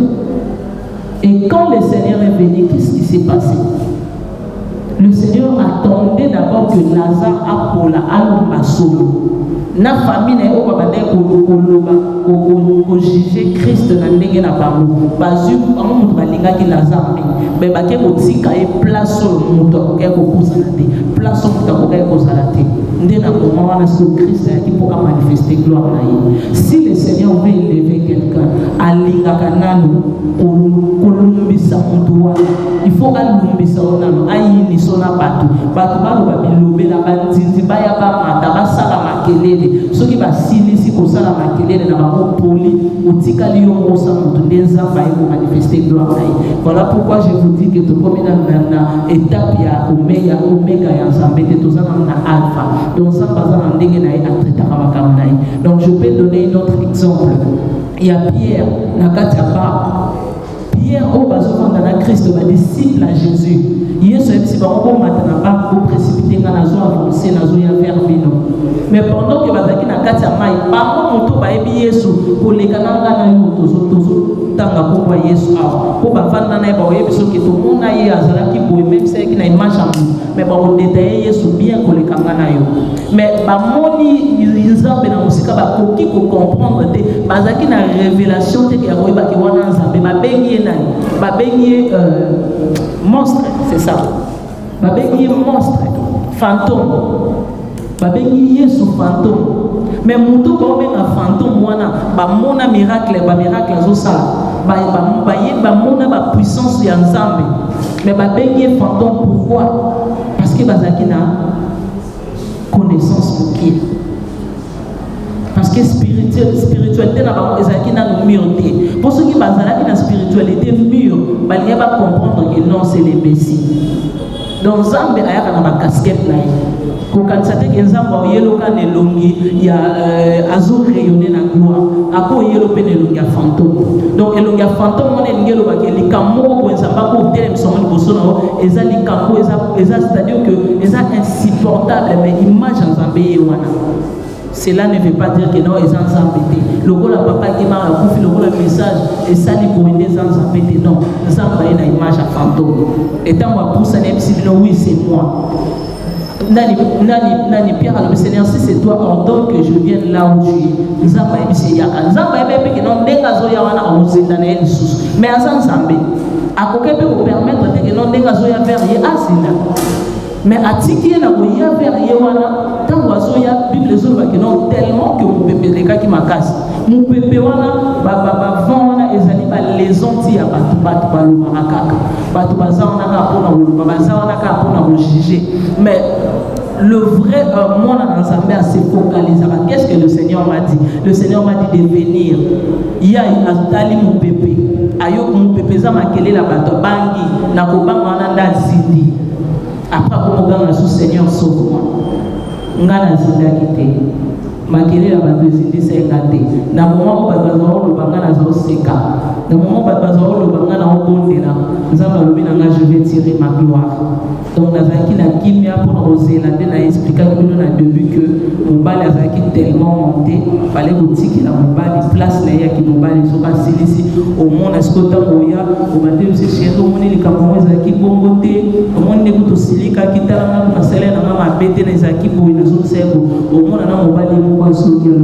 Et quand le Seigneur est venu, qu'est-ce qui s'est passé? Le Seigneur attendait d'abord que Lazare a pour la alma solo. Na famille n'a pas ko juger Christ na ndenge na bango. Bazu bango mutu balinga ki Lazare mais baké ko tika e place mutu ko ko kusala te. Place mutu ko ko kusala te. Ndena ko mwana so Christ qui pour manifester gloire na ye. Si le Seigneur veut élever quelqu'un, alinga kanano kolumbisa mutu wa. Il faut alumbisa onano ayini sona batu. Batu balo ba bilobela banzinzi baya ba mata basala makelele. Soki basilisi kosala makelele na bango poli utikali yo mosa mutu nzamba eko manifester gloire na ye. Voilà pourquoi je vous dis que to komina na étape ya omega ya Nzambe te tozana na alpha. Donc ça pas na ndenge na ye atretaka makambo na ye. Donc je peux donner un autre exemple. Il y a Pierre na kati ya ba Pierre au bazofanda na Christ ba disciple à Jésus. Yesu ebisi bango matana ba ko précipiter nga nazo avancer nazo ya vers bino. Mais pendant que bazaki na kati ya mai bango moto ba ebi Yesu ko lekana nga na yo tozo tanga ko ba Yesu a ko ba vanda na ba yebi so ki to mona ye azalaki boye même c'est ki na image amu mais ba on détailler Yesu bien ko lekanga na yo. Mais ba moni Nzambe na musika ba koki ko comprendre te bazaki na révélation te ya ko ba ki wana Nzambe ba bengi na ba bengi monstre, c'est ça. Babengi monstre, fantôme. Babengi Yesu fantôme. Mais mutu ko benga fantôme wana ba mona miracle zo sala. Ba mona ba puissance ya Nzambe. Mais babengi fantôme pourquoi? Parce que bazaki na connaissance pour qui? Parce que spiritualité n'a pas ezaki na mûreté. Pour ceux qui bazalaki na spiritualité mûre, balinga ba comprendre que non c'est le Messie. Donc Nzambe ayaka na ba casquette na ye. Ko kansate ke Nzambe oyelo ka nelongi ya azo rayonner na gloire. Ako yelo pe nelongi ya fantôme. Donc elongi ya fantôme on ngelo ba ke likambo ko Nzamba ko tele msongo liboso na eza likambo eza c'est-à-dire que eza insupportable mais image Nzambe ye wana. Cela ne veut pas dire que non, ils ont embêté. Le rôle à papa qui m'a confié le rôle de message et ça les pour aider sans embêter. Non, nous avons une image à fantôme. Et tant qu'on pousse un epsilon, oui, c'est moi. Nani Pierre, le Seigneur, si c'est toi, ordonne que je vienne là où tu es. Nous avons un epsilon. Nous avons un epsilon qui non dégazo yawana au zétanel sous. Mais à Zanzambe, à quoi peut vous permettre que non dégazo ya vers ye asina. Mais atiki na koya vers yewana tant oiseau ya bible zo ba non tellement que mon bébé les qui makasi mon bébé wana ba vent wana ezali ba leçon ti ya batu ba lo makaka batu bazana ka pona lo bazana ka pona ko juger mais le vrai moi dans Zambie à se focaliser. Qu'est-ce que le Seigneur m'a dit? Le Seigneur m'a dit de venir. Il y a Azali mon bébé. Ayo mon bébé za makele la bato bangi na ko banga nanda zindi. Après comme ganga sous Seigneur sauve-moi. Ngana zinda kité. Makele la bato zindi c'est ngate. Na moment où bato lo banga na zo seka. Na moment où bato lo banga na obondela. Nzamba lobi na je vais tirer ma gloire. Donc Nazaki na kimia pour oser la tête a expliqué au début que Mobali Nazaki tellement monté fallait que la Mobali place là qui Mobali soit passé ici au monde est-ce que tant oya au matin c'est chez tout monde les camerounais Nazaki bongoté au monde ne goûte silika qui t'a na sele na ma bête Nazaki pour une zone sebo au monde na Mobali moi sur bien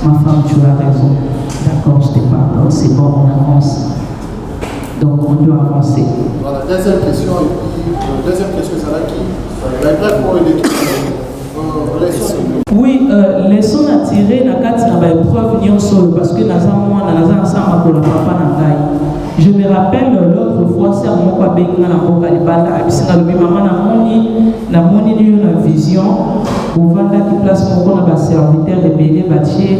ma femme tu as raison d'accord je te pardonne c'est bon on avance. Donc on doit avancer. Voilà, deuxième question, c'est là qui oui, leçon à tirer na kati na ba épreuve nyonso parce que naza mwana naza ensemble pour la papa na ngai. Je me rappelle l'autre fois c'est mon kwa benga na boka libanda abisinga lobi mama na moni ni na vision bovanda ki place moko na ba serviteur rebelle batie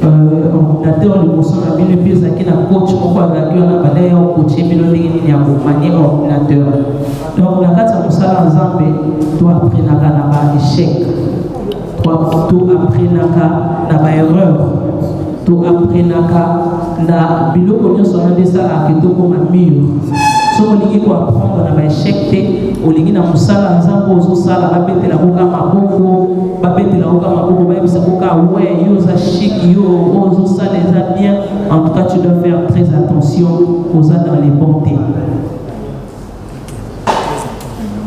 ordinateur de motion na bino puis zaki na coach moko radio na bada ya coach bino ndenge ni ya bomani ordinateur. Donc na kati ya mosala nzambe to apprenaka na ba échec. To apprenaka na ba erreur. To apprenaka na biloko nyonso na desala ke to koma mur. So olingi ko apprendre na ba échec te olingi na mosala nzambe ozosala babetela koka maboko babetela koka maboko bayebisa koka ouais yo za chic yo ozosala eza bien. En tout cas tu dois faire très attention aux dans les bons thèmes.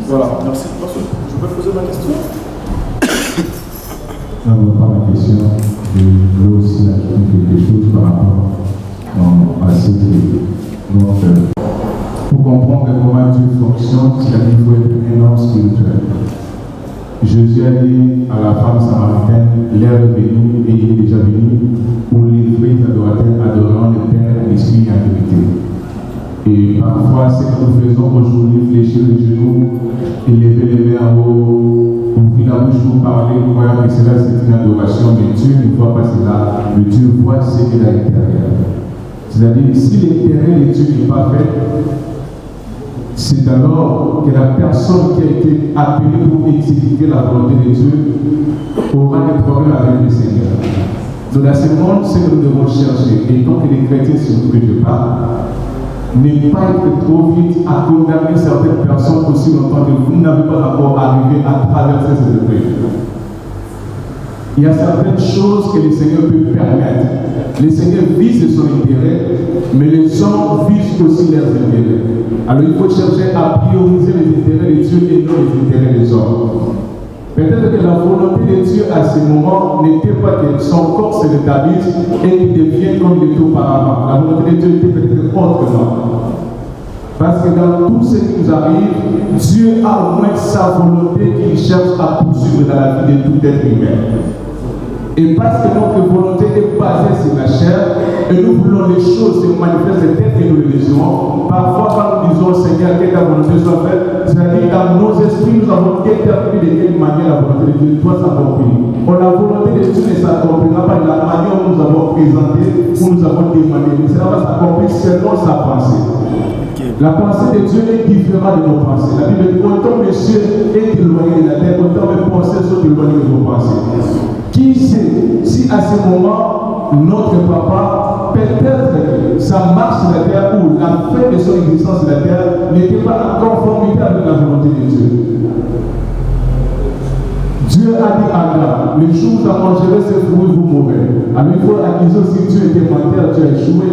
Voilà, merci. Je peux poser ma question? Non, pas ma question. Je veux aussi ajouter quelque chose par rapport à ce que nous faisons. Pour comprendre comment Dieu fonctionne, il faut être un homme spirituel. Jésus a dit à la femme samaritaine, l'heure est venue et il est déjà venu où les vrais adorateurs adoreront le Père, l'Esprit et la vérité. Et parfois, ce que nous faisons aujourd'hui, fléchir les genoux, élever les mains en haut, ouvrir la bouche pour parler, croyant que cela c'est une adoration, mais Dieu ne voit pas cela, mais Dieu voit ce qu'il a à l'intérieur. C'est-à-dire, si l'intérêt de Dieu n'est pas fait, c'est alors que la personne qui a été appelée pour exécuter la volonté de Dieu aura des problèmes avec le Seigneur. Donc dans ce monde, ce que nous devons chercher, et donc les chrétiens, surtout que je parle, ne pas être trop vite à condamner certaines personnes aussi longtemps que vous n'avez pas encore arrivé à traverser ces épreuves. Il y a certaines choses que le Seigneur peut permettre. Le Seigneur vise son intérêt, mais les hommes visent aussi leurs intérêts. Alors il faut chercher à prioriser les intérêts de Dieu et non les intérêts des hommes. Peut-être que la volonté de Dieu à ce moment n'était pas que son corps se rétablisse et qu'il devienne comme il était auparavant. La volonté de Dieu était peut-être autrement. Parce que dans tout ce qui nous arrive, Dieu a au moins sa volonté qu'il cherche à poursuivre dans la vie de tout être humain. Et parce que notre volonté est basée sur la chair, et nous voulons les choses se manifester telles que nous les désirons, parfois quand nous disons Seigneur, que ta volonté soit faite, c'est-à-dire dans nos esprits, nous avons déterminé de quelle manière la volonté de Dieu doit s'accomplir. Or, la volonté de Dieu ne s'accomplira pas de la manière où nous avons présenté, où nous avons demandé, mais cela va s'accomplir selon sa pensée. La pensée de Dieu est différente de nos pensées. La Bible dit autant le ciel est éloigné de la terre, autant mes pensées sont éloignées de nos pensées. Qui sait si à ce moment, notre papa, peut-être que sa marche sur la terre ou la fin de son existence sur la terre n'était pas en conformité avec la volonté de Dieu. Dieu a dit à Adam, le jour où vous mangerez ce fruit, vous mourrez. Alors il faut acquiser si Dieu était menteur, Dieu a échoué,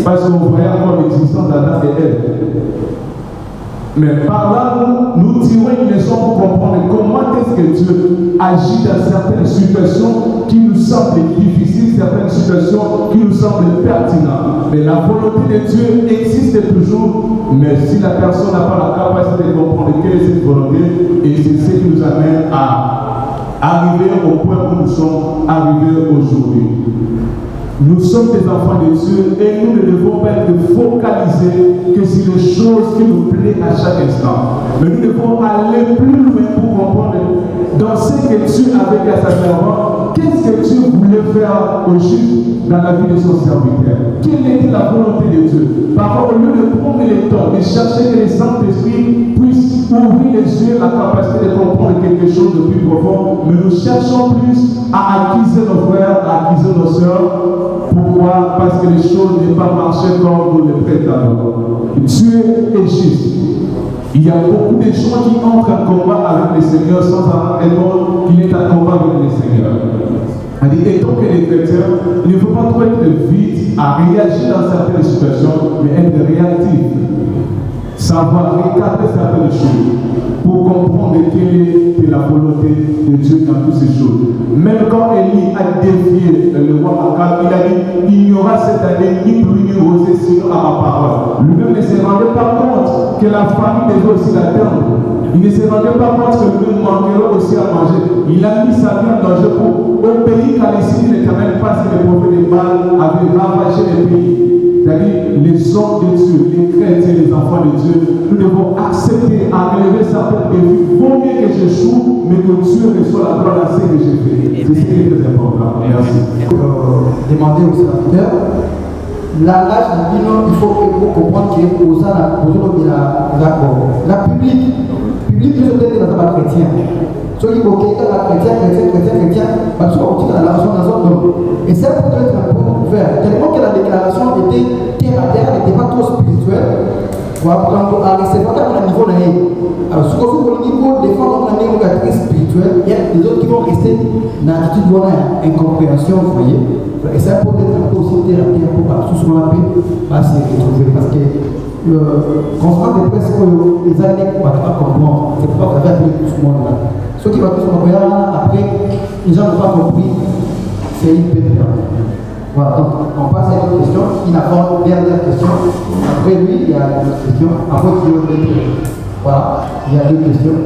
parce qu'on voyait encore l'existence d'Adam et Ève. Mais par là, nous tirons une leçon pour comprendre comment est-ce que Dieu agit dans certaines situations qui nous semblent difficiles, certaines situations qui nous semblent pertinentes. Mais la volonté de Dieu existe toujours, mais si la personne n'a pas la capacité de comprendre quelle est cette volonté, et c'est ce qui nous amène à arriver au point où nous sommes arrivés aujourd'hui. Nous sommes des enfants de Dieu et nous ne devons pas être focalisés que sur les choses qui nous plaisent à chaque instant. Mais nous devons aller plus loin pour comprendre dans ce que Dieu avait à sa servante, qu'est-ce que Dieu voulait faire au juste dans la vie de son serviteur. Quelle était la volonté de Dieu. Parfois, au lieu de prendre le temps de chercher que le Saint-Esprit puisse ouvrir les yeux, la capacité de comprendre quelque chose de plus profond, mais nous cherchons plus à acquiser nos frères, à acquiser nos sœurs. Pourquoi? Parce que les choses n'ont pas marché comme nous le prétendons. Dieu est juste. Il y a beaucoup de gens qui entrent en combat avec le Seigneur sans avoir compte qu'il est en combat avec le Seigneur. Étant que les chrétiens, il ne faut pas trop être vite à réagir dans certaines situations, mais être réactif. Savoir regarder certaines choses pour comprendre quelle est la volonté de Dieu dans toutes ces choses. Même quand Élie a défié le roi Akab, il a dit il n'y aura cette année ni pluie ni rosée sinon à ma parole. Lui-même ne se rendait pas compte que la famille devait aussi l'atteindre. Il ne se rendait pas compte que lui manquerait aussi à manger. Il a mis sa vie en danger pour obéir qu'à l'issue de l'Éternel parce que les prophètes de Baal avaient ravagé le pays. C'est-à-dire les hommes de Dieu, les chrétiens, les enfants de Dieu, nous devons accepter à relever certains défis. Vaut mieux que j'échoue, mais que Dieu reçoit la gloire à ce que j'ai fait. C'est ce qui est très important. Merci. Demander aux serviteurs, l'âge du bilan, il faut comprendre que aux la public, je suis peut-être dans la chrétien. Ceux qui vont quitter la chrétien, parce qu'on dit dans la zone et ça peut être un peu ouvert. Tellement que la déclaration était terre à terre, elle n'était pas trop spirituelle. Voilà, quand à recevoir à niveau de alors, ce qu'on fait au niveau des femmes, on a une très spirituelle, il y a des autres qui vont rester dans l'attitude de incompréhension, vous voyez. Et ça peut être un peu aussi terre à terre pour pas tout ce qu'on appelle se retrouver. Parce que conférence de presse, les années qu'on va pas comprendre, c'est pourquoi vous avez appelé tout ce monde-là. Ceux qui vont tous comprendre, après, les gens n'ont pas compris, c'est une perte. Voilà, donc on passe à une question, il n'a pas une dernière question. Après lui, il y a une autre question. Après, voilà, il y a deux questions.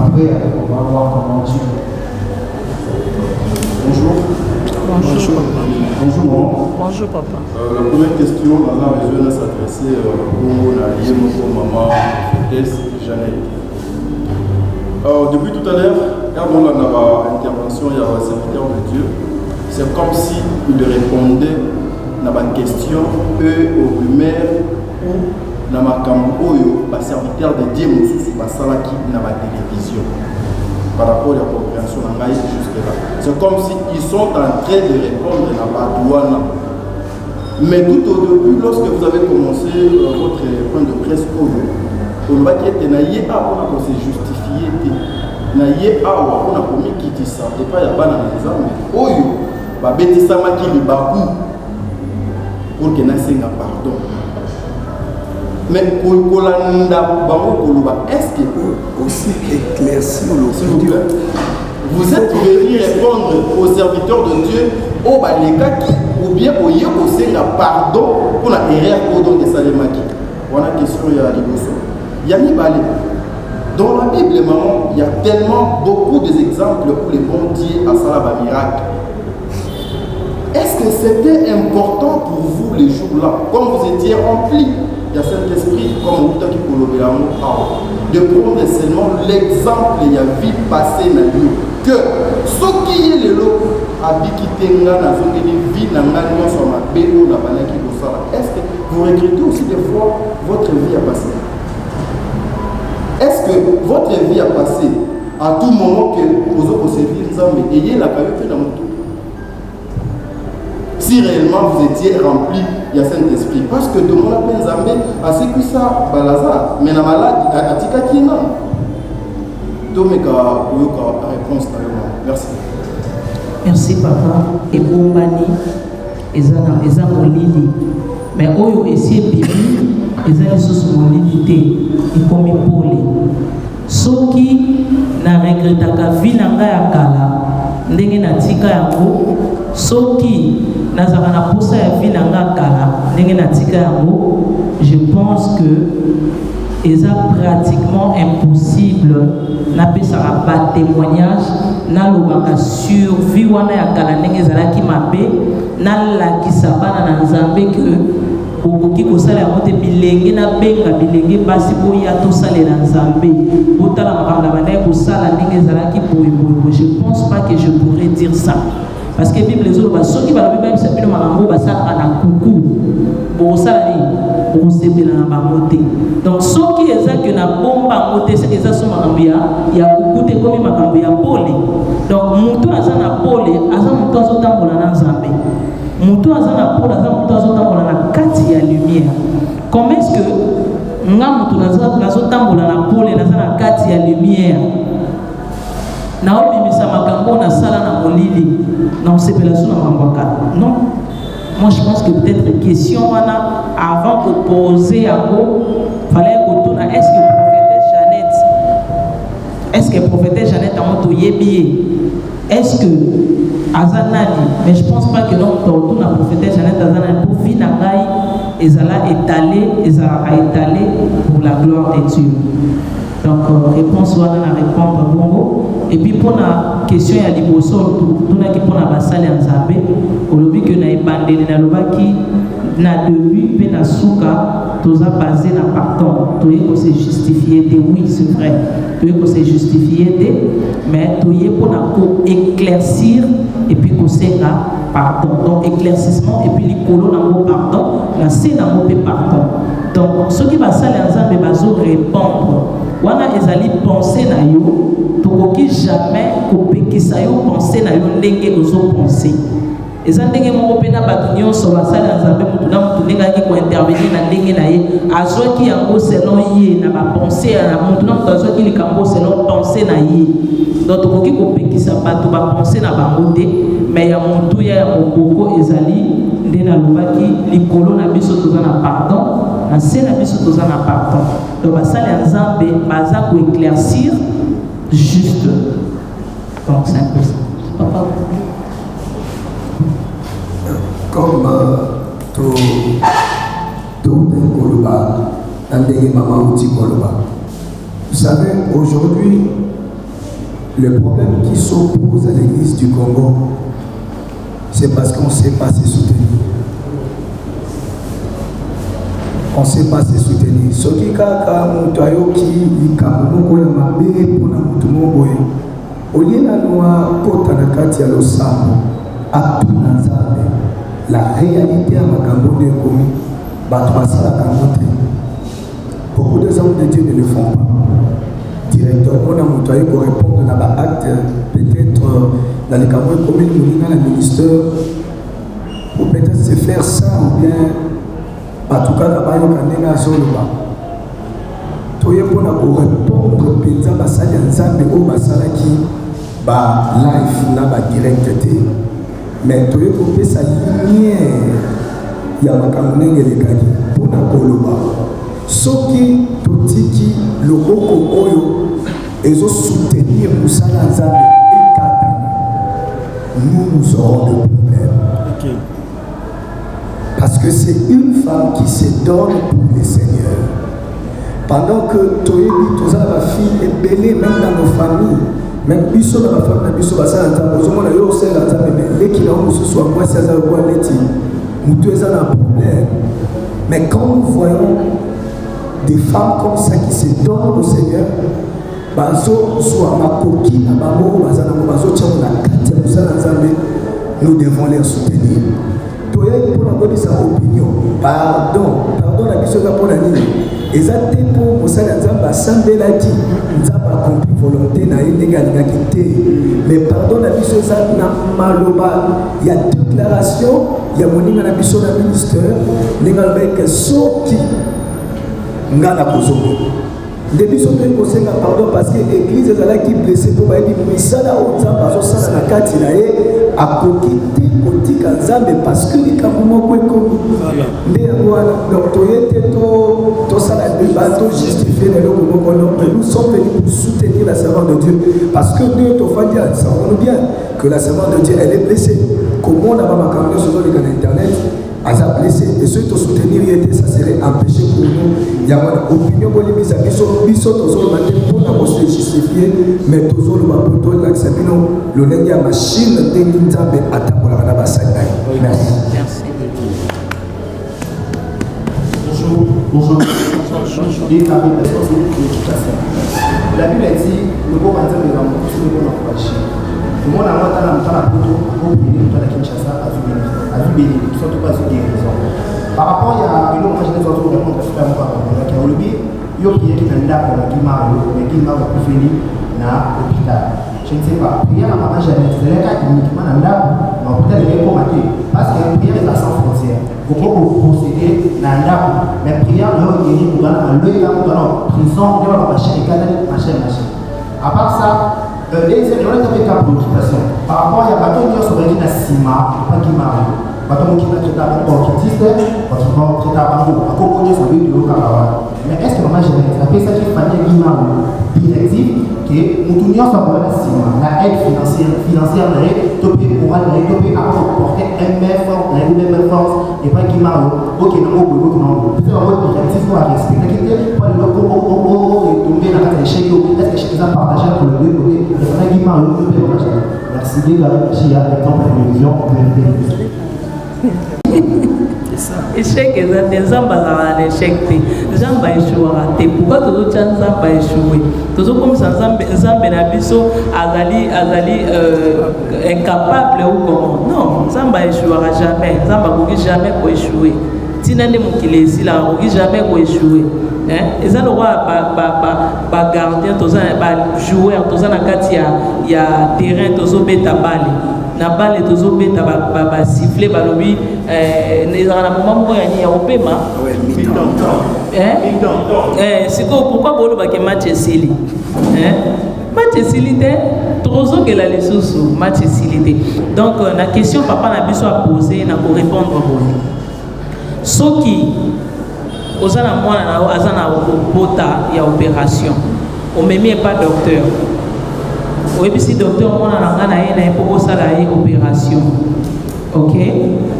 Après, on va voir comment on suit. Bonjour. Bonjour. Bonjour, maman. Bonjour, papa. La première question, on a besoin de s'adresser au allié, notre maman, prophétesse Jeannette. Depuis tout à l'heure, quand on a une intervention, il y a un serviteur de Dieu. C'est comme si il répondait à ma question, eux, aux rumeurs, ou dans ma camboyo, le serviteur de Dieu, qui dans ma télévision. Par rapport à la compréhension jusque-là. C'est comme s'ils sont en train de répondre à la douane. Mais tout au début, lorsque vous avez commencé votre point de presse, on va dire que vous pour se justifier. Vous avez commis qui dit ça. Et pas il y a pas dans les examens. Bah, Bétisama qui li bakou pour que n'a pardon. Mais pour est-ce que aussi éclairci vous êtes venu répondre aux serviteurs de Dieu au Balékaki ou bien au Yékosenga pardon pour la erreur de Salemaki? Voilà la question, il y a Liboso. Yami Balé. Dans la Bible, maman, il y a tellement beaucoup d'exemples où les bons dieux à Salaba miracle. Est-ce que c'était important pour vous les jours-là, comme vous étiez remplis? Il y a cet esprit, comme vous qui de prendre seulement l'exemple il y a vie passée dans lui. Que ce qui est le lot, Abikitenga, dans une vie, dans la sur ma bélo, la banaki, est-ce que vous regrettez aussi des fois votre vie a passé? Est-ce que votre vie a passé à tout moment que vous avez servir mais ayez la carrière dans mon tour? Si réellement vous étiez rempli, il y a Saint-Esprit. Parce que de mon appel Zambé, à ce que ça, Balazar, mais la maladie, à Tika qui est non. Donc, réponse merci. Merci, papa. Et Bombani, Eza Molili. mais oyo esi ebibi eza lisusu molili te ekomi pole soki na regretaka vi na ngai ya kala ndenge natika yango soki nazaka na posa ya vi na ngai ya kala ndenge natika yango je pense que eza pratiquement impossible napesaka ba témoignage nalobaka sur vie wana ya kala ndenge ezalaki mabe nalakisa bana na nzambe ke okoki kosala yango te bilenge nabenga bilenge basi boya tosalela nzambe botala makambo na bandaye kosala ndenge ezalaki boyeboyebo. Je pense pas que je pourrais dire ça parce que bible ezoloba soki balobi bayebisa bino makambo basalaka na kuku bokosala nini bokosepela na bango te. Donc soki ezaki na bomba yango te seke eza so makambo ya kuku te ekomi makambo ya pole. Donc moto aza na pole aza moto azotambola na nzambe, moto aza na pole aza moto azotambola na kati ya lumière. Comment est-ce que nga moto nazotambola na pole naza na kati ya lumière naobimisa makambo na sala na molili na osepela so na makambo kala? Non. Moi je pense que peut-être question wana avant de poser yango fallait kotuna est-ce que prophétesse Jeannette a moto yebié, est-ce que azanani, mais je pense pas que donc tout la prophétesse Jeannette azanani pour vie na ngai ezala étalé pour la gloire de Dieu. Donc réponse wana na répondre bongo. Et puis pour la question ya liboso tout na ki pour na basali ya nzambe olobi que na ebandeli na lobaki na début pe na suka toza basé na pardon toye ko se justifier de oui c'est vrai toye ko se justifier de mais toye pour na ko éclaircir et puis ko senga pardon. Donc éclaircissement et puis likolo na mo pardon na se na mo pe pardon. Donc ceux qui basali ya nzambe bazo répondre wana ezali penser na yo tokoki jamais kopekisa yo penser na yo ndenge ozo penser. Eza ndenge moko pe na bato nyonso basali ya nzambe mutu na mutu ndenge aki kointervenir na ndenge na ye azwaki yango selon ye na bapenser ya mutu na mutu azwaki likambo selon penser na ye. Donc tokoki kopekisa bato bapenser na bango te mais ya mutu ya moboko ezali nde nalobaki likolo na biso toza na pardon na se na biso toza na pardon. Donc basali ya nzambe baza koéclaircir juste. Donc c'est un peu ça. Papa. Comme vous savez, aujourd'hui, le problème qui s'oppose à l'église du Congo, c'est parce qu'on ne sait pas se soutenir. On ne sait pas se soutenir. Ce qui est la réalité à Makambo de Komi, Batouassa la Kamote. Beaucoup de hommes de Dieu ne le font pas. Directement, on a montré pour répondre à l'acte, peut-être dans les Cameroun communes, nous avons le ministère, pour peut-être se faire ça ou bien, en tout cas, là-bas, il y a un Zoloba. Toye pour répondre, Penza Basali Nzambe ou Basalaki, ba life, na ba directe. Mais tu es coupé sa lumière, il y a ma caméra qui est gagné pour la Koloba. Ce qui totiki le Boko Oyo et de soutenir Moussa Nzambe et Katana, nous aurons des problèmes. Okay. Parce que c'est une femme qui se donne pour le Seigneur. Pendant que Toyebi, Toza la fille est belle même dans nos familles. Même biso na femme na biso basala nzambe ozomona yo osala nzambe mais leki na mosusu wa mwasi aza kwa leti mutu eza na problème. Mais quand nous voyons des femmes comme ça qui se donnent au Seigneur bazo soit makoki na bango bazana bazo tchamo na kati ya mosala nzambe, nous devons les soutenir. Toye pour la bonne sa opinion pardon na biso ka pona nini ezate pour mosala nzambe asambelaki nzambe accompli volonté na ye ndenge alingaki te. Mais pardon na biso eza na maloba ya déclaration ya moninga na biso na ministère ndenge alobaki soki nga na kozongo Depuis son temps, on pardon parce que l'église est là qui blessée pour dire mais ça là on a pas ça na kati na ye a kokite kotika nzambe parce que les kabumo ko comme ndé voilà donc toyete to ça la débat to justifier les logo mais nous sommes venus pour soutenir la servante de Dieu parce que Dieu to fa dire ça on bien que la servante de Dieu elle est blessée comment on a pas ma caméra sur le canal internet a blessé et ceux qui soutenir ça serait empêché pour nous il y a une opinion pour les mises à biso toujours pour la se justifier mais toujours le mapoto la sabino le nengi ya machine ndenge nzambe atakola na basanga merci bonjour la Bible dit le bon matin de l'amour c'est le bon encouragé le monde a monté dans la poto pour bénir dans la Kinshasa à bénir surtout pas sur guérison par rapport à une autre chose autour de monde super important qui a oublié yo qui est dans la qui m'a pour finir na hôpital je ne sais pas prière à maman Jeannette c'est le cas uniquement dans la mais peut-être les pour mater parce que prière est sans frontière faut pas procéder dans la mais prière là guérir pour dans l'œil là dans prison de la machin et machin à part ça les gens qui ont préoccupation par rapport à bateau qui sont venus à Sima pas qui marre bateau qui n'a pas encore qui disent parce que bon c'est à Bango à Cocogne ça veut dire mais est-ce que maman Jeannette ça fait ça qui fallait qui marre directive que nous tous sommes à Sima la aide financière là topé moral là topé à porter un même force et pas qui marre ok non c'est un mode directif pour respecter pas le logo et tomber dans la échec est-ce que chacun partager pour le deux côtés merci de la l'exemple de vision échec eza te nzambe azala na échec te nzambe aéchouara te pourquoi tozotya nzambe aéchoue tozokomisa nzambe na biso azali incapable ou comment non nzambe aéchouara jamais nzambe akoki jamais koéchoue ntina nde mokili esila akoki jamais koéchoue eza lokwa bagardien toza bajoueur toza na kati ya terrain tozobeta bale na bale tozobeta basifle balobi ezala na moma moko ya kopema sikoyo pourquoi bolobake match esili match esili te tozokela lisusu match esili te donc na question papa na biso apose na korépondre boye soki oza na mwana na yo aza na kobota ya opération omemi epa docteur oyebisi docteur mwana na nga na ye na ye mpo kosala ye opération ok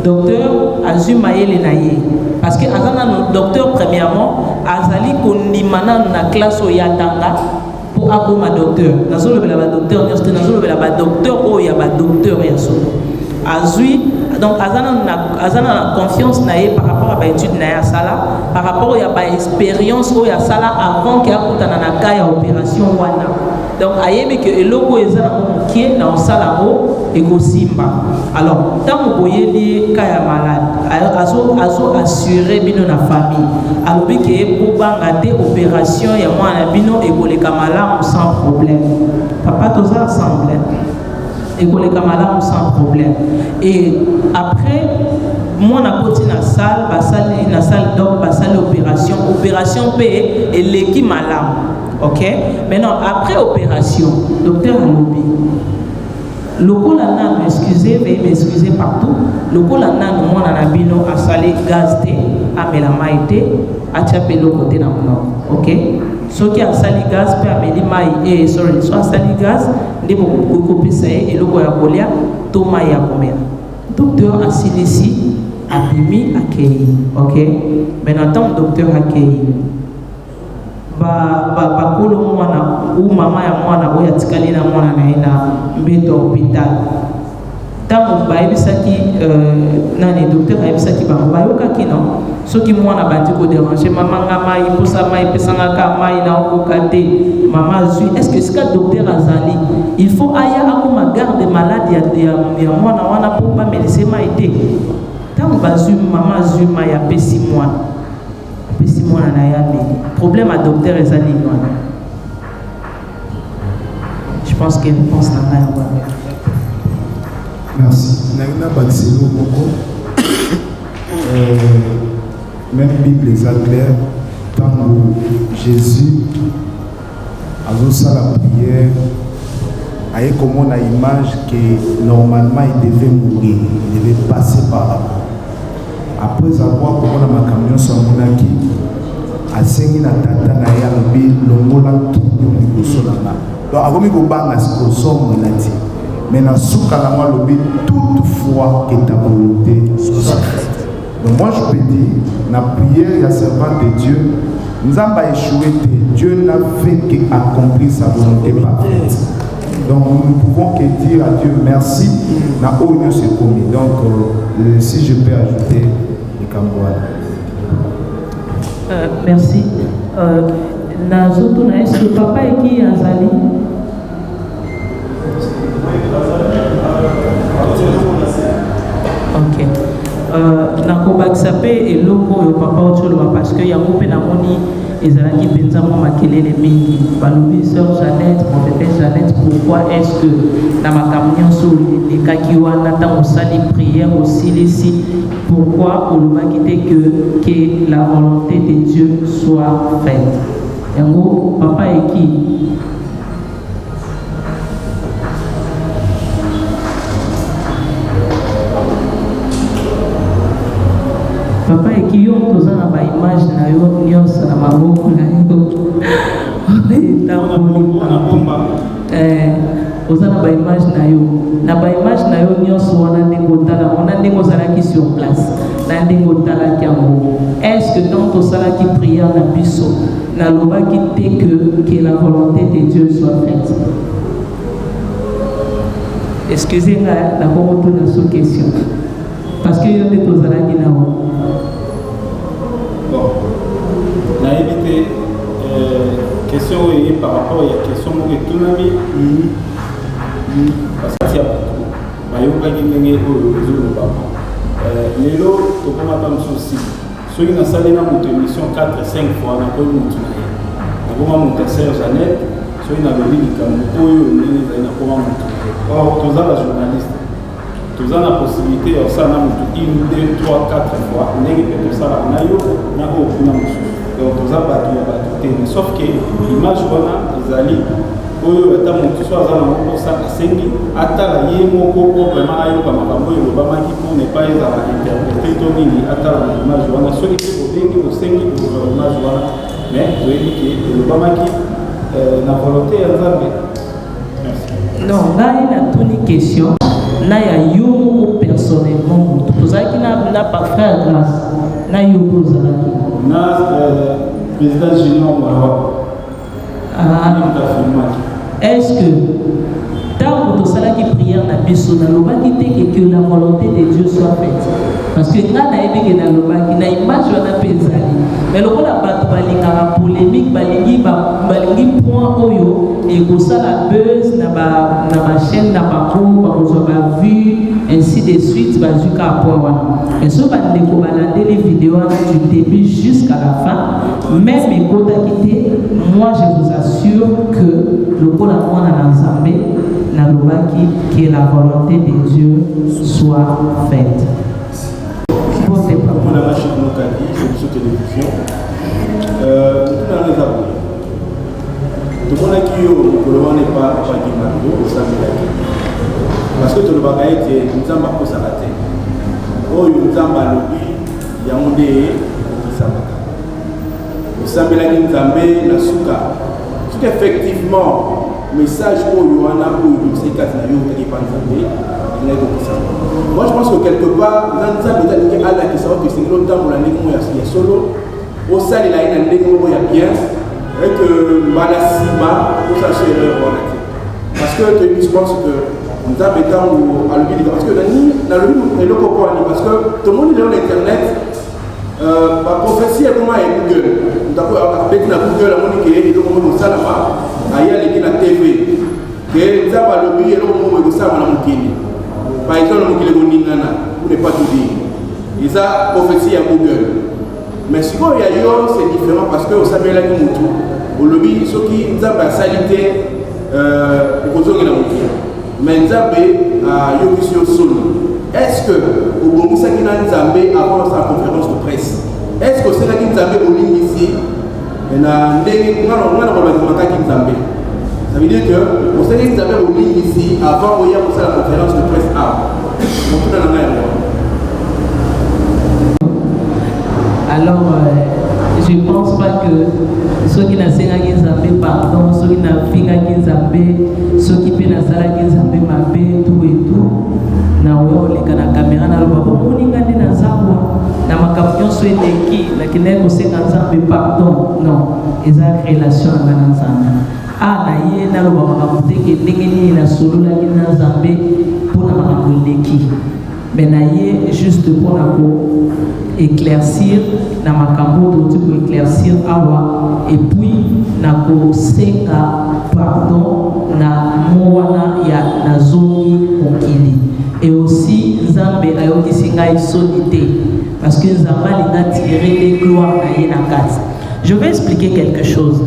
docteur azwi mayele na ye parce que aza nano docteur premièrement azali kondima nano na classe oyo atanga mpo akoma docteur nazolobela badocteur nyonso te nazolobela badocteur oyo ya badocteur ya solo azwi donc aza na confiance na ye par rapport à baétude na ye asala par rapport ya baexpérience oyo asala avant ke akutana na cas ya opération wana donc ayebi ke eloko oyo eza nango mokie na osala ngo ekosimba alors ntango boyebi cas ya malade azo assure bino na famille alobi ke bobanga te opération ya mwana bino ekoleka malamu sans problème papa toza ensemble ekoleka malamu sans problème et après moi na koti na salle basali na salle donc basali opération pe eleki malamu ok maintenant après opération docteur alobi lokola nano excusez veuillez m'excuser partout lokola nano mwana na bino asali gaz te amela mai te atia pe eloko te na monoko ok soki asali gaz mpe ameli mai sorry so asali gaz nde bokopesa ye eloko ya kolia to mai ya komela docteur asilisi abimi akei ok maintenant ntango docteur akei bakolo mwana ou mama ya mwana oyo atikali na mwana na ye na mbeto ya hôpital ntango bayebisaki nani docteur ayebisaki bango bayokaki non soki mwana bandi koderange mama nga mai posa mai pesangaka mai na okoka te mama azwi est ce que sika docteur azali il faut aya akoma garde malade ya mwana wana mpo bamelise mai te ntango bazwi mama azwi mai apesi mwana na ye ameli problème à docteur ezali wana je pense que réponse na ngai wana. Merci. Nagna Batselo Moko. Même Bible est claire. Tant Jésus a la prière, a comme on a image que normalement il devait mourir, il devait passer par là. Après avoir comme on a ma camion sur mon aki, a sengi na tata na ya lobi longola kinyo liboso na nga. Donc avant que banga sponsor mon lati. Mais na souka la moi lobi toutefois que ta volonté soit faite. Donc moi je peux dire, la prière, il y a servant de Dieu, nous n'avons pas échoué, Dieu n'a fait qu'accomplir sa volonté parfaite. Donc nous ne pouvons que dire à Dieu merci, na haut se commis. Donc si je peux ajouter les Cambouans. Merci. Nazotuna, est-ce que papa est qui Azali? Ok. Nakobakisa pe eloko oyo papa otoloba parce que yango mpe namoni ezalaki mpenza mwa makelele mingi balobi sœur Jeannette, prophétesse Jeannette, pourquoi est-ce que na makambo nyonso elekaki wana ntango osali prière osilisi, pourquoi olobaki te que la volonté de Dieu soit faite? Yango papa eki papa eki yo toza na ba image na yo nyonso na maboko na yo oza na ba image na yo nyonso wana ndenge otala wana ndenge ozalaki sur place na ndenge otalaki yango. Est-ce que donc tosalaki prière na biso nalobaki te que la volonté de Dieu soit faite? Excusez-moi nakombo tuna so question parce que yo nde tozalaki nao. Bon, na évité question par rapport à la question de l'économie, parce que c'est un peu lelo tokomata mosusi soki nasali na moto émission 4-5 fois nakoyi motu na ye nakoma moto ya sœur Jeannette soki nalobi likambo oyo ndenge ezali nakoma motu na ye. Or toza ba journaliste toza na possibilité ya kosala na motu 1, 2, 3, 4 fois ndenge mpe tosalaka na yo na oyo kuna mosusu. Donc toza bato ya bato te, sauf que image wana ezali oyo ata motu so aza na mokosa asengi atala ye moko po vraiment ayoka makambo oyo elobamaki mpo ne pas ezala interprété to nini atala na image wana soki te bobengi bosengi kozwa image wana mais toyebi ke elobamaki na volonté ya Nzambe. Non, ngai natuni question na ya yo moko personnellement motu tozalaki na parfait grâce na yo kozalaki na président Junior Marawa. Est-ce que tant que tosalaki prière na biso nalobaki te que la volonté de Dieu soit faite? Parce que nga nayebi ke nalobaki na image wana mpe ezali mais lokola bato balingaka polémique balingi point oyo ekosala buzz na bachaîne na bango bakozwa bavue ainsi de suite bazwi ka point wana. Mais so bandeko balandeli vidéo wana du début jusqu'à la fin même ekotaki te, moi je vous assure que lokola mwana na Nzambe nalobaki que la volonté de Dieu soit faite. Pour la machine locale, sur télévision, tout dans les abonnés. Tout le monde qui n'est pas qui parce que tout le monde est nous avons pas s'arrêter. Oh, nous avons lobby, il y a un dé qui s'arrête. Nous savons que nous avons la souka. Tout effectivement, message pour Yohana ou c'est qu'à qui pas moi je pense que quelque part, nous avons dit à la question que c'est longtemps pour l'année où il y a solo, au sein de l'année où il y a bien, et que Malasima, pour ça c'est l'heure. Parce que je pense que nous avons été à l'objet, parce que parce que tout le monde est sur Internet, la prophétie est comment est Google. Nous avons fait Google, la monnaie qui est le moment où ça là-bas, ailleurs il y a la TV, que nous avons l'objet et le moment où ça va la monnaie. Par exemple, vous ne pas tout dire. Ils ont prophétie à Google. Mais ce qu'il y a eu, c'est différent parce que vous savez là que au lobby, ceux qui ont la salité, ils ont la moitié. Mais ils ont eu solo. Est-ce que au moment où ils ont avant sa conférence de presse, est-ce que c'est là qu'ils ont en ligne ici, Maintenant, ça veut dire que au sein des examens au ligne ici, avant il y a pour ça la conférence de presse A. Alors, je ne pense pas que ceux qui n'ont pas pardon, ceux qui n'ont pas ceux qui peuvent pas tout et tout, na wewe kana kamera na baba moninga ndi na zawa na makapyo so eleki lakini ko sekanza be pardon non eza relation na nzambe na ye na lo baba makuteke ndenge ni na solula ki na nzambe pona makuleki mais na ye juste pona ko éclaircir na makambo to éclaircir awa et puis na ko senga pardon na moana ya na zoni okili. Et aussi, Nzambe a eu qui solité parce que Nzambe a tiré les gloires na kati. Je vais expliquer quelque chose.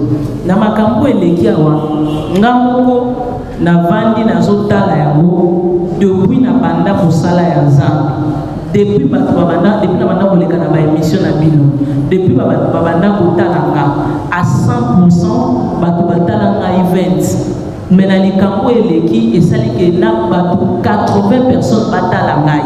Na makambo elekiawa ngamoko na vandi na zotala yango depuis na banda musala ya Nzambe. Depuis batu babanda depuis na banda koleka na ba émission na bino. Depuis babanda kotalanga à 100% batu batalanga event. Mais dans les camps eleki et ça que na batu 80 personnes batala ngai.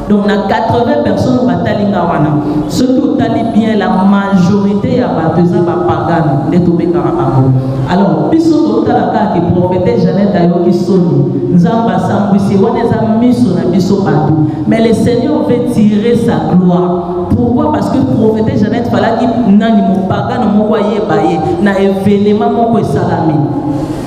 Donc na 80 personnes batalinga wana. Ce qui otali bien la majorité ya batu za ba pagano de tomber karabango. Alors biso totala ka ki prophète Jeannette ayoki soni. Nzamba sambisi wana za miso na biso batu. Mais le Seigneur veut tirer sa gloire. Pourquoi? Parce que prophète Jeannette fallait que nani mo pagano moko yebaye na événement moko esalami.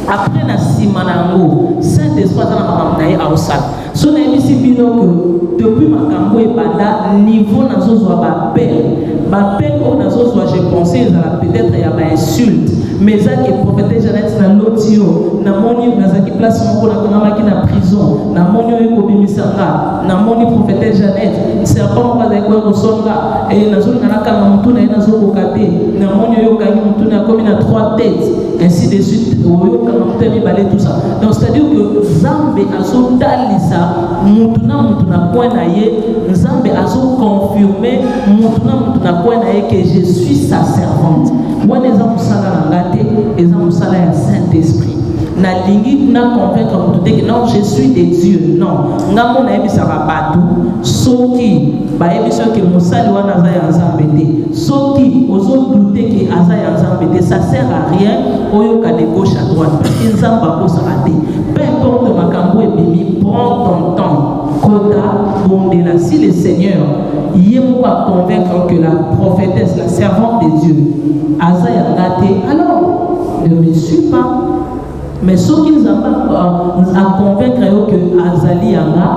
Après na simanango Saint-Esprit na makamnaye ausal so na emisi bino que depuis makambo e banda niveau na zozwa ba pelle on na zozwa je pensais à peut-être ya ba insulte mais ça que prophète Jeannette na lotio na moni na zaki place moko na konamaki na prison na moni ko bimisanga na moni prophète Jeannette c'est pas moi za ko kosonga et na zona na kama mtu na zo kokate na moni yo kangi mtu na comme na 3 têtes ainsi de suite tout ça. Donc c'est-à-dire que Nzambe azo dalisa mutuna point na ye Nzambe azo confirmer mutuna point na ye que je suis sa servante. Moi les hommes sala ngate les hommes sala ya Saint-Esprit. Na lingi na convaincre mutu que non je suis de Dieu. Non, ngamo na yebisa batu soki ba yebisa que musali wana za ya Nzambe te. Soki ozo douter que aza ya Nzambe te, ça sert à rien. Oyoka de gauche à droite parce que Nzamba ko sarate. Peu importe makambo et bimi, prends ton temps. Kota bondela si le Seigneur yemo va convaincre que la prophétesse, la servante de Dieu, aza ya ngate, alors ne me suis pas. Mais ce qui nous a convaincre que azali yanga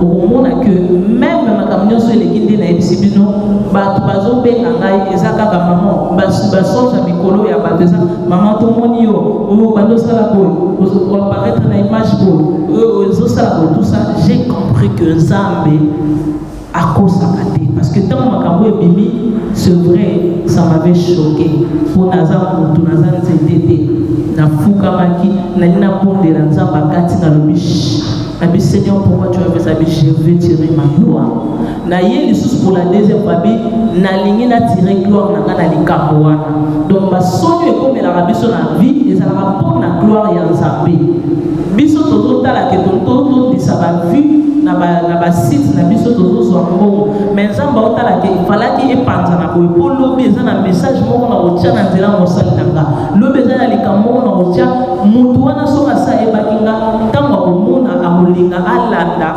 au moment que même ma camion sur les guides na ebisibino ba bazo be ngai ezaka ka maman baso ja mikolo ya bateza maman to moni yo o bando sala boy o apparaître na image boy o sala boy tout ça j'ai compris que Nzambe a consacré parce que tant makambo ebimi c'est vrai ça m'avait choqué pour nazar mutu nazar nzete na fuka maki na nina ponde la Nzamba kati na lobish. Mais Seigneur, pourquoi tu as fait ça? Je veux tirer ma gloire. Na yé sous pour la deuxième fois, na ligne na tirer gloire na na likamoana. Donc ma sonne est comme la rabiso na vie et ça la rapporte na gloire ya Nzambe. Biso toto tala ke toto di sa ba vie na ba site na biso toto so ngo. Mais Nzamba otala ke fala ki e panza na ko po lobi za na message mo na otia na nzela mo sali nanga. Lobi za na likamo na otia mutu wana so asa e bakinga tanga komona amolinga alanda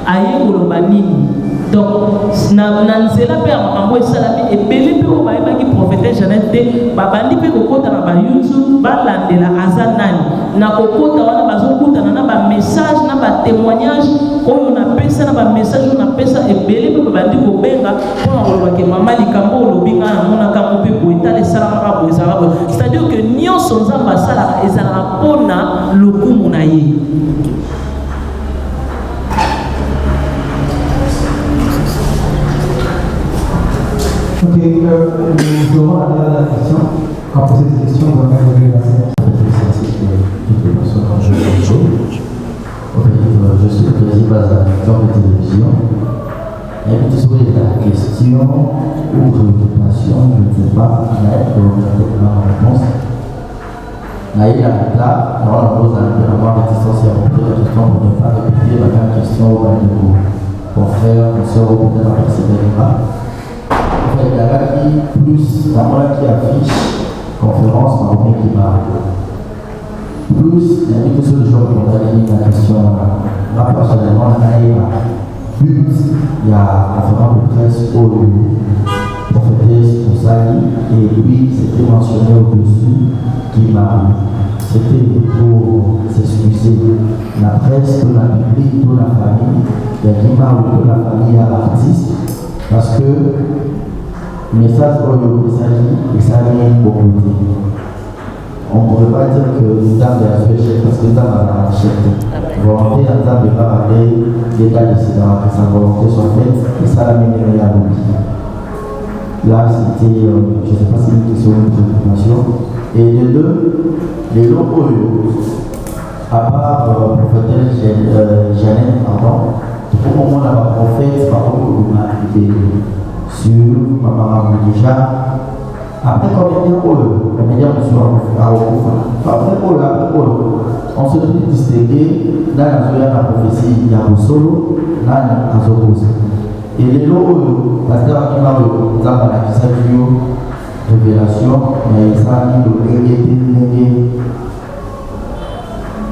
aye koloba nini. Donc na nzela pe makambo esalami ebele pe o bayebaki prophète Jeannette te babandi pe kokota na ba YouTube balandela aza nani na kokota wana bazokutana na ba message na ba témoignage oyo na pesa na ba message oyo na pesa ebele pe babandi kobenga pona koloba ke mama likambo olobinga na mona kambo pe boetala esalaka bo ezalaka bo. C'est-à-dire que nyonso Nzamba asalaka ezalaka pona lokumu na ye. Ok, nous allons aller à la question. À poser des questions, on va regarder la scène. Je suis le président de la télévision. Et puis, sur la question ou préoccupation, je ne sais pas, mais la réponse. Naïla là, on pose un peu réticence à répéter la question pour ne pas répéter la même question au niveau confrère, mon soeur, ou peut-être à précéder En fait, il y a là qui, plus, la moitié qui affiche conférence, marocaine qui m'a. Plus, il y a quelque chose de genre qui m'a dit la question, moi personnellement, Naïla, but, il y a conférence de presse au prophétesse pour Sali, et puis c'était mentionné au-dessus qui m'a. C'était pour s'excuser. La presse, toute la public, toute la famille, il y a qui parle de la famille à l'artiste, parce que le message de Sali, et Sali est pour côté. On ne pourrait pas dire que nous avons fait échec parce que nous avons échec. Volonté, nous avons parlé d'état décidant, que sa volonté soit faite, et ça l'a mené à l'outil. Là, c'était, je ne sais pas si c'est une question de préoccupation. Et les locaux, à part prophétesse Jeannette, pardon, au moment où la prophète, par contre, on a arrivé sur Maman déjà. Après, combien de temps, les médias sont à après, on se trouve distingué dans la prophétie, il y a un solo, dans la zopose. Et les lots, parce que nous avons une révélation, mais ça a été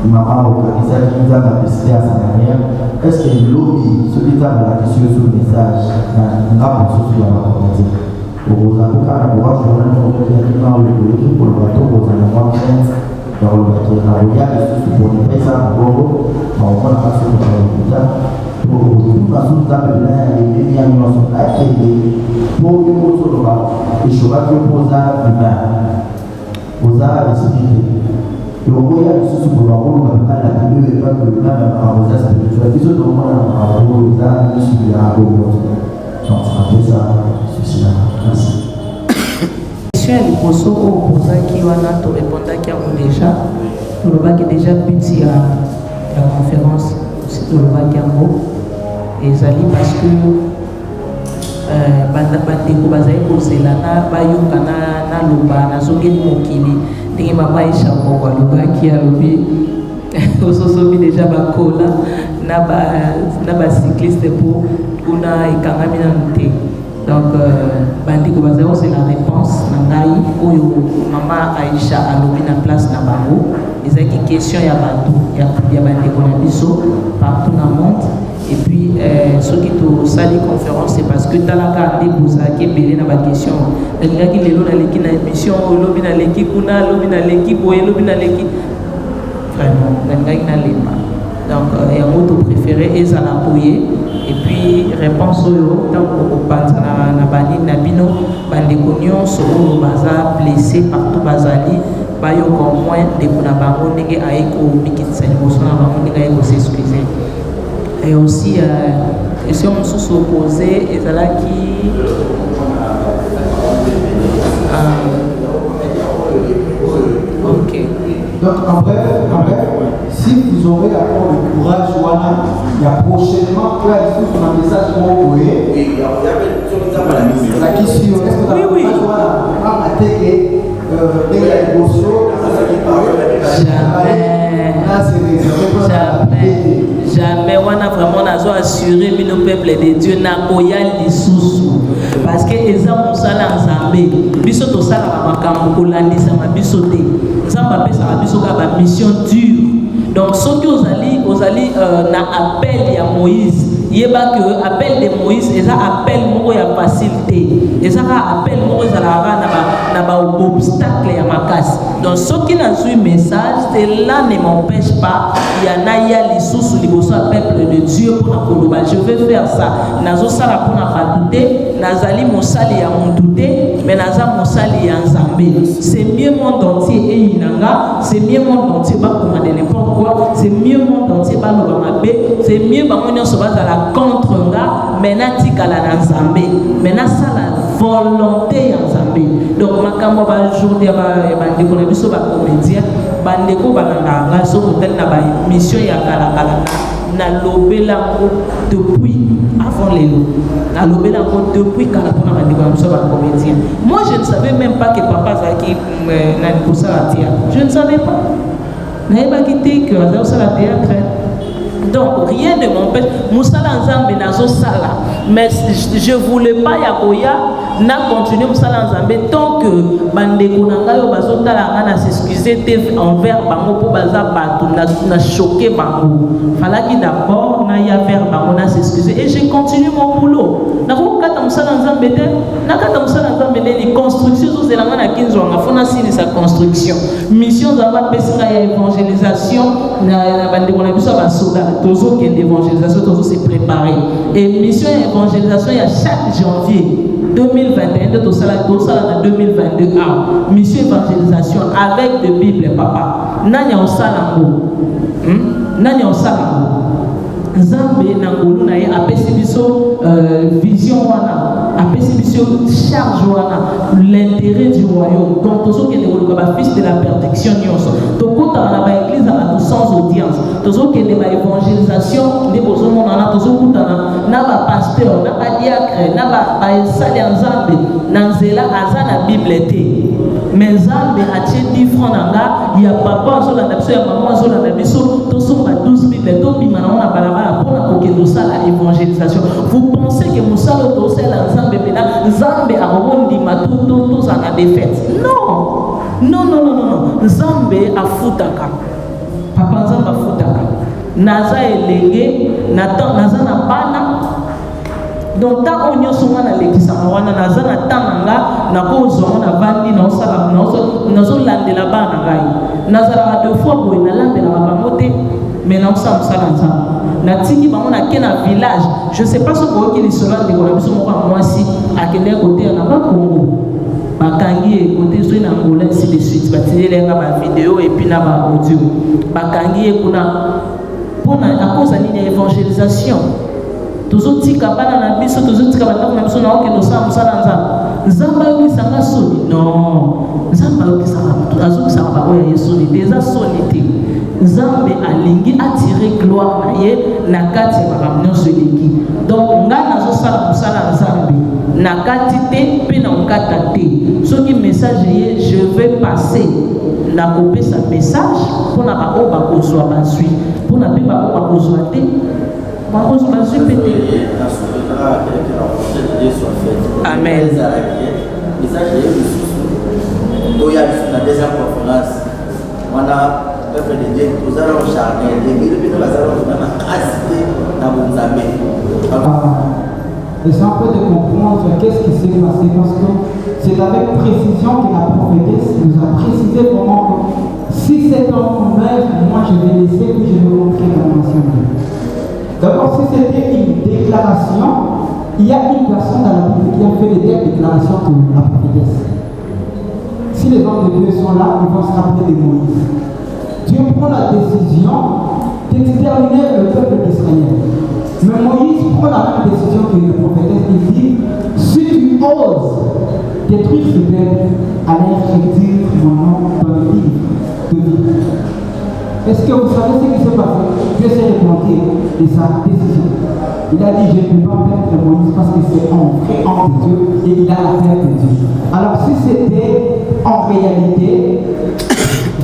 maman organisé qui nous a apprécié à sa manière. Est-ce que le lobby, celui qui a la question sur le message, n'a pas besoin de la communauté? Pour vous avouer, quand on voit que nous avons le pour le bateau, vous allez voir dans le bateau, dans le gars, pour ne pas ça, on va pas se faire pour tout le monde, les médias sont accueillis pour que nous soyons là. Et je vois que vous avez expliqué. Et au moins, il y a des choses pour la roue, on va la vidéo et pas que le même arrosage spirituel. Ils sont au moins en roue, ils ont un suivi à roue. Donc, c'est un peu ça, ceci là. Merci. Question à l'Iposo, au Bozaki, Wana, tu répondais qu'il y a déjà. Tu le vois qui est déjà petit à la conférence, c'est tu le vois qui est en haut. Et Zali parce que bandeko bazali kozelana bayoka na loba nazongeli mokili ndenge mama eshamoko alobaki alobi ososomi deja bakola na bacycliste mpo kuna ekangami nanu te. Donc bandeko bazali kozela réponse na ngai oyo mama Aisha alobi na place na bango ezalaki question ya bato ya bandeko na biso partout na monde. Et puis, ceux qui ont sali conférence, c'est parce que dans la carte, vous avez belé dans ma question. Les gens qui les ont dans l'équipe émission, l'objet dans l'équipe, l'objet dans l'équipe, l'objet dans l'équipe. Vraiment, les gens qui n'ont pas. Donc, il y a un mot préféré, et ça l'a appuyé. Et puis, réponse au tant qu'on pense à la banine, Nabino, Bandéconion, Soro, Baza, blessé partout, Bazali, Bayo, comme moins, des Kunabango, Négé, Aïko, Mikitsa, Mosona, Négé, Aïko, s'excuser. Et aussi, si on se s'opposait, et c'est là qui. Ok. Donc, en bref, si vous aurez encore le courage, il y a prochainement, là, il faut un message pour vous. Oui, il y a la question. Est-ce que vous avez le courage, Jamais on a vraiment assuré nos peuples de Dieu n'a koya lisusu parce que eza musala nzambe biso to sala makambo kolandisa mabiso te nzamba pesa mabiso ka ba mission dure. Donc soki ozali na appel ya Moïse yeba que appel de Moïse eza appel moko ya facilité eza ka appel moko ezalaka na ba obstacle ya makasi. Donc ce qui n'a eu message, cela ne m'empêche pas. Il y en a lisusu liboso peuple de Dieu pour na koloba. Je vais faire ça. Nazo sala pour na batute, nazali mosali ya montute, mais naza mosali ya nzambe. C'est mieux monde entier et inanga, c'est mieux monde entier ba commander n'importe quoi, c'est mieux monde entier ba loba mabe, c'est mieux ba monyo so ba la contre nga, maintenant tikala na nzambe. Maintenant ça la volonté ya nzambe. Donc makambo ba jour ya ba ndeko biso ba comédien bandeko balanga so hotel na ba mission ya kala nalobela ngo depuis avant les lots. Nalobela ngo depuis quand la première année comme ça va comédien. Moi je ne savais même pas que papa Zaki n'a pour ça la théâtre. Je ne savais pas. N'avais pas quitté que ça la théâtre. Donc rien ne m'empêche. Moussala Nzambe nazo sala. Mais je voulais pas yakoya na continuer Moussala Nzambe tant que bandeko nangayo bazotala ngana s'excuser envers bango pour baza bato na choqué bango. Fallait d'abord na ya vers bango na s'excuser et j'ai continué mon boulot. Na ko kata Moussala Nzambe te na kata Moussala Nzambe ni construction zo zelanga na kinzo nga fona sini sa construction. Mission za ba pesinga ya évangélisation na bandeko na biso ba soda toujours qu'il y a d'évangélisation, toujours se préparer. Et mission d'évangélisation, il y a chaque janvier 2021, tout ça en 2022. Mission d'évangélisation avec de Bible, papa. Nanya osalango. Nanya osalango. Nzambe nangolu na ye apesi biso vision wana apesi biso charge wana l'intérêt du royaume donc tozo kende koluka ba fils de la perdition nyonso tokota na ba église à sans audience tozo kende ba évangélisation de bozo mona na tozo kutana na ba pasteur na ba diacre na ba sali nzambe na nzela azana bible te mais nzambe atie 10 francs nanga ya papa zo la biso ya maman zo la biso tozo ba 12 bible to bima na balaba pour la évangélisation. Vous pensez que Moussa Lotosé la Nzambe pena Nzambe a remondi tous en a défaite. Non. Non non non non. Nzambe a futaka. Papa Nzambe a futaka. Naza elenge naza na bana. Donc tant on songa na lekisa wana naza na tananga na ko zona bandi na osala na zo landela bana ngai. Naza la deux fois bo na landela ba moté. Maintenant ça me salanza na tiki bango na kena village je sais pas ce qu'on qui les sola de ko biso moko moi si à quel côté na ba Congo bakangi côté so na Angola ainsi de suite batile nga ba vidéo et puis na ba audio bakangi kuna pona à cause de l'évangélisation toujours tika bana na biso toujours tika bana na biso na okendo sa musalanza nzamba yo kisanga soni non nzamba yo kisanga azu kisanga ba oya yesu ni déjà sonité Nzambe alingi attirer gloire na ye na kati ya bamnyo soliki donc nga nazo sala musala Nzambe na kati te pe na nkata te soki message ye je vais passer na kopesa message pour na ba o ba kozwa bazwi pour na pe ba o ba kozwa te ba kozwa bazwi pe te amen message ye to ya na deuxième conférence wana peuple de Dieu, nous allons charmer, les mille nous allons vraiment assister dans vos amis. Et c'est un peu de comprendre qu'est-ce qui s'est passé parce que c'est avec précision que la prophétesse nous a précisé comment que si cet homme meurt, moi je vais laisser puis je vais montrer la nation. D'abord, si c'était une déclaration, il y a une personne dans la Bible qui a fait des déclarations que la prophétesse. Si les hommes de Dieu sont là, ils vont se rappeler de Moïse. Dieu prend la décision d'exterminer le peuple d'Israël. Mais Moïse prend la même décision que le prophète. Il dit, si tu oses détruire ce peuple, allez écrire mon nom dans le livre de vie. Est-ce que vous savez ce qui s'est passé? Dieu s'est répondu de sa décision. Il a dit, je ne peux pas perdre Moïse parce que c'est un vrai homme de Dieu et il a la terre de Dieu. Alors si c'était en réalité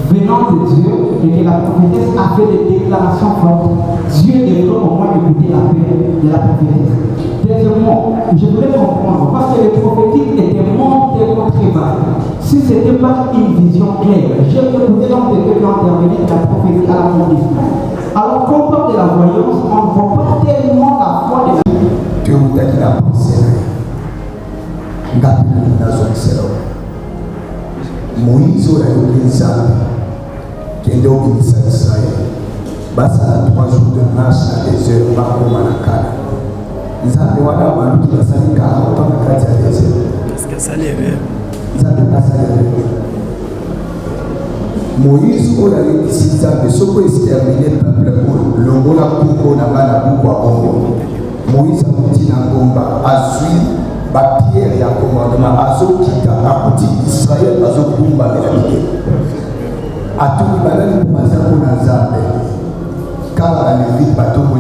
venant de Dieu et que la prophétesse a fait des déclarations fortes, Dieu devrait au moins écouter l'appel de la prophétesse. Deuxièmement, je voulais comprendre, parce que le prophétique était monté très bas. Si ce n'était pas une vision claire, j'ai écouté l'homme de Dieu qui a intervenu de la prophétie à la police. Alors qu'on parle de la voyance, on ne voit pas tellement la foi de la Dieu vous a dit la pensée. Moïse a eu des âmes qui ont obéi à Israël. Basa 3 jours de marche à des heures, Bakoma Nakana. Nzambe wana baluki basali 40 ans na kati ya désert. Est-ce que ça l'est? Nzambe basali. Moïse oyo alekisi Nzambe soko exterminer peuple oyo longola kuko na bana buku abongo. Moïse akuti na ngomba azwi bapierre ya commandement azokita akuti Israël azokumba melabike. Atuni balali kumaza kuna Nzambe. kaka na levite bato pour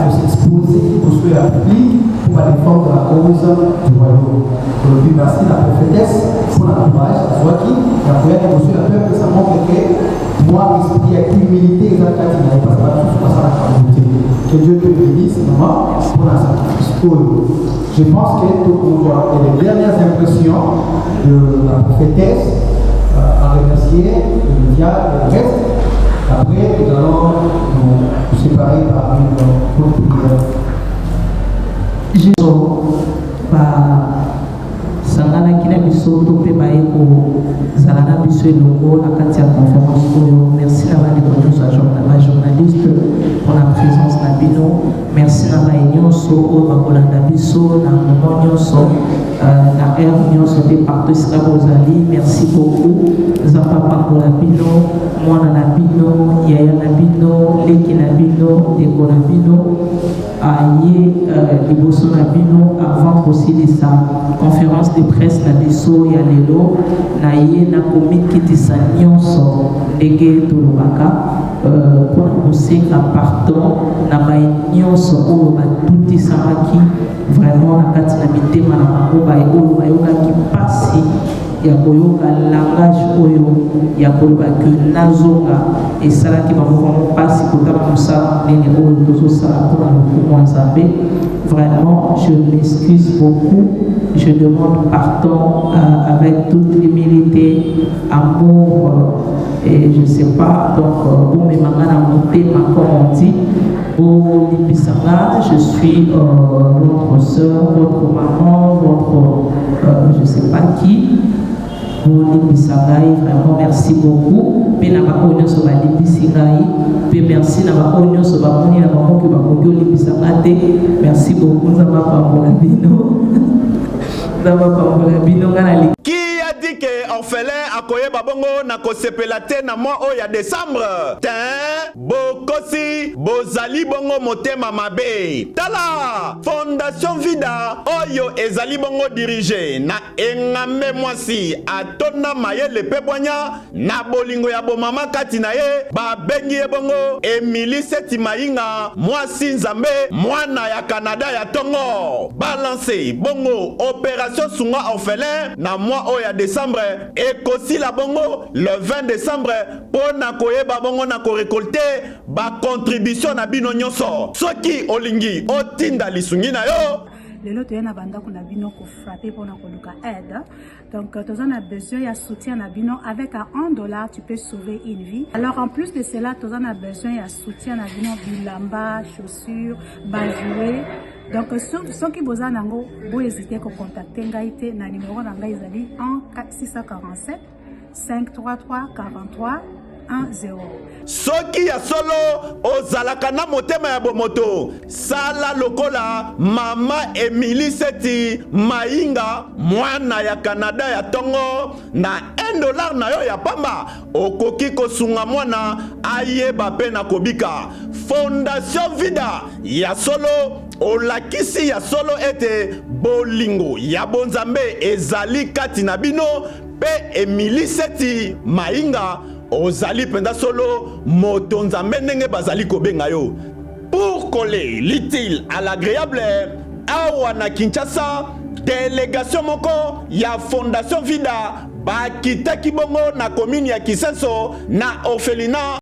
s'exposer pour ce public, pour défendre la cause du royaume. Donc, merci la prophétesse pour l'encourage, soit qui, la première émotion, la peur que ça montre que moi, l'esprit avec humilité, exactement, parce que ça la communauté. Que Dieu te bénisse, maman, pour la sacrifice. Je pense que les dernières impressions de la prophétesse à remercier le média et le reste. Après, nous allons nous séparer par une courte prière. sangana kina biso to pe baye ko zalana biso elongo na kati ya conférence oyo. Merci na bandi nyonso ya journaliste pour la présence na bino. Merci na baye nyonso oyo bakolanda biso na moment nyonso na heure nyonso te partout esika bozali. Merci beaucoup nzambe apangola bino, mwana na bino, yaya na bino, leki na bino, ndeko na bino aye liboso na bino avant kosilisa conférence de presse na biso ya lelo na ye na komikitisa nyonso ndenge tolobaka mpona kosenga pardon na baye nyonso oyo batutisamaki vraiment na kati na mitema na bango baye oyo bayokaki mpasi ya koyoka langage oyo ya koloba ke nazonga esalaki bango mpasi kotala mosala ndenge oyo tozosala mpona lokumu ya nzambe. Vraiment, je m'excuse beaucoup. Je demande pardon avec toute humilité, amour, et je ne sais pas, donc, bon, mais maintenant, comme on dit, au Libisanga, je suis votre soeur, votre maman, votre, je ne sais pas qui. Vraiment merci beaucoup. Pe na ba onyo so ba libisingai. Pe merci na ba onyo so ba moni na ba moki ba moki libisangate. Merci beaucoup za ba pambola bino. Za ba pambola bino ngana Qui a dit que orphelin akoye babongo na kosepela te na mois o ya décembre? Tin bokosi bozali bongo motema mabe. Tala Fondation Vida oyo ezali bongo dirige na engambe mwasi atona mayele pe bwanya na bolingo ya bomama kati na ye babengi ye bongo Emily Seti Mainga mwasi nzambe mwana ya Canada ya Tongo. Balance bongo opération sunga orphelin na mois o ya décembre ekosi la bongo le 20 décembre pona koyeba bongo na ko récolter ba contribution na bino nyonso soki olingi otinda lisungi na yo. Lelo toyena banda kuna bino ko frapper pour na koluka aide. Donc tu as besoin de soutien na bino avec $1 tu peux sauver une vie. Alors en plus de cela tu as besoin de soutien na bino bilamba, chaussures, bajouer. Donc ceux qui besoin nango bo hésiter ko contacter ngai te na numéro na ngai ezali 647 533 43 10. Soki ya solo ozalaka na motema ya bomoto sala lokola mama Emily Seti Mainga mwana ya Canada ya Tongo na $1 na yo ya pamba okoki kosunga mwana ayeba pe na kobika. Fondation Vida ya solo olakisi ya solo ete bolingo ya bonzambe ezali kati na bino pe Emily Seti Mainga ozali penda solo moto nzambe ndenge bazali kobenga yo. Pour coller l'utile à l'agréable awa na Kinshasa délégation moko ya Fondation Vida bakitaki bongo na commune ya Kisenso na orphelinat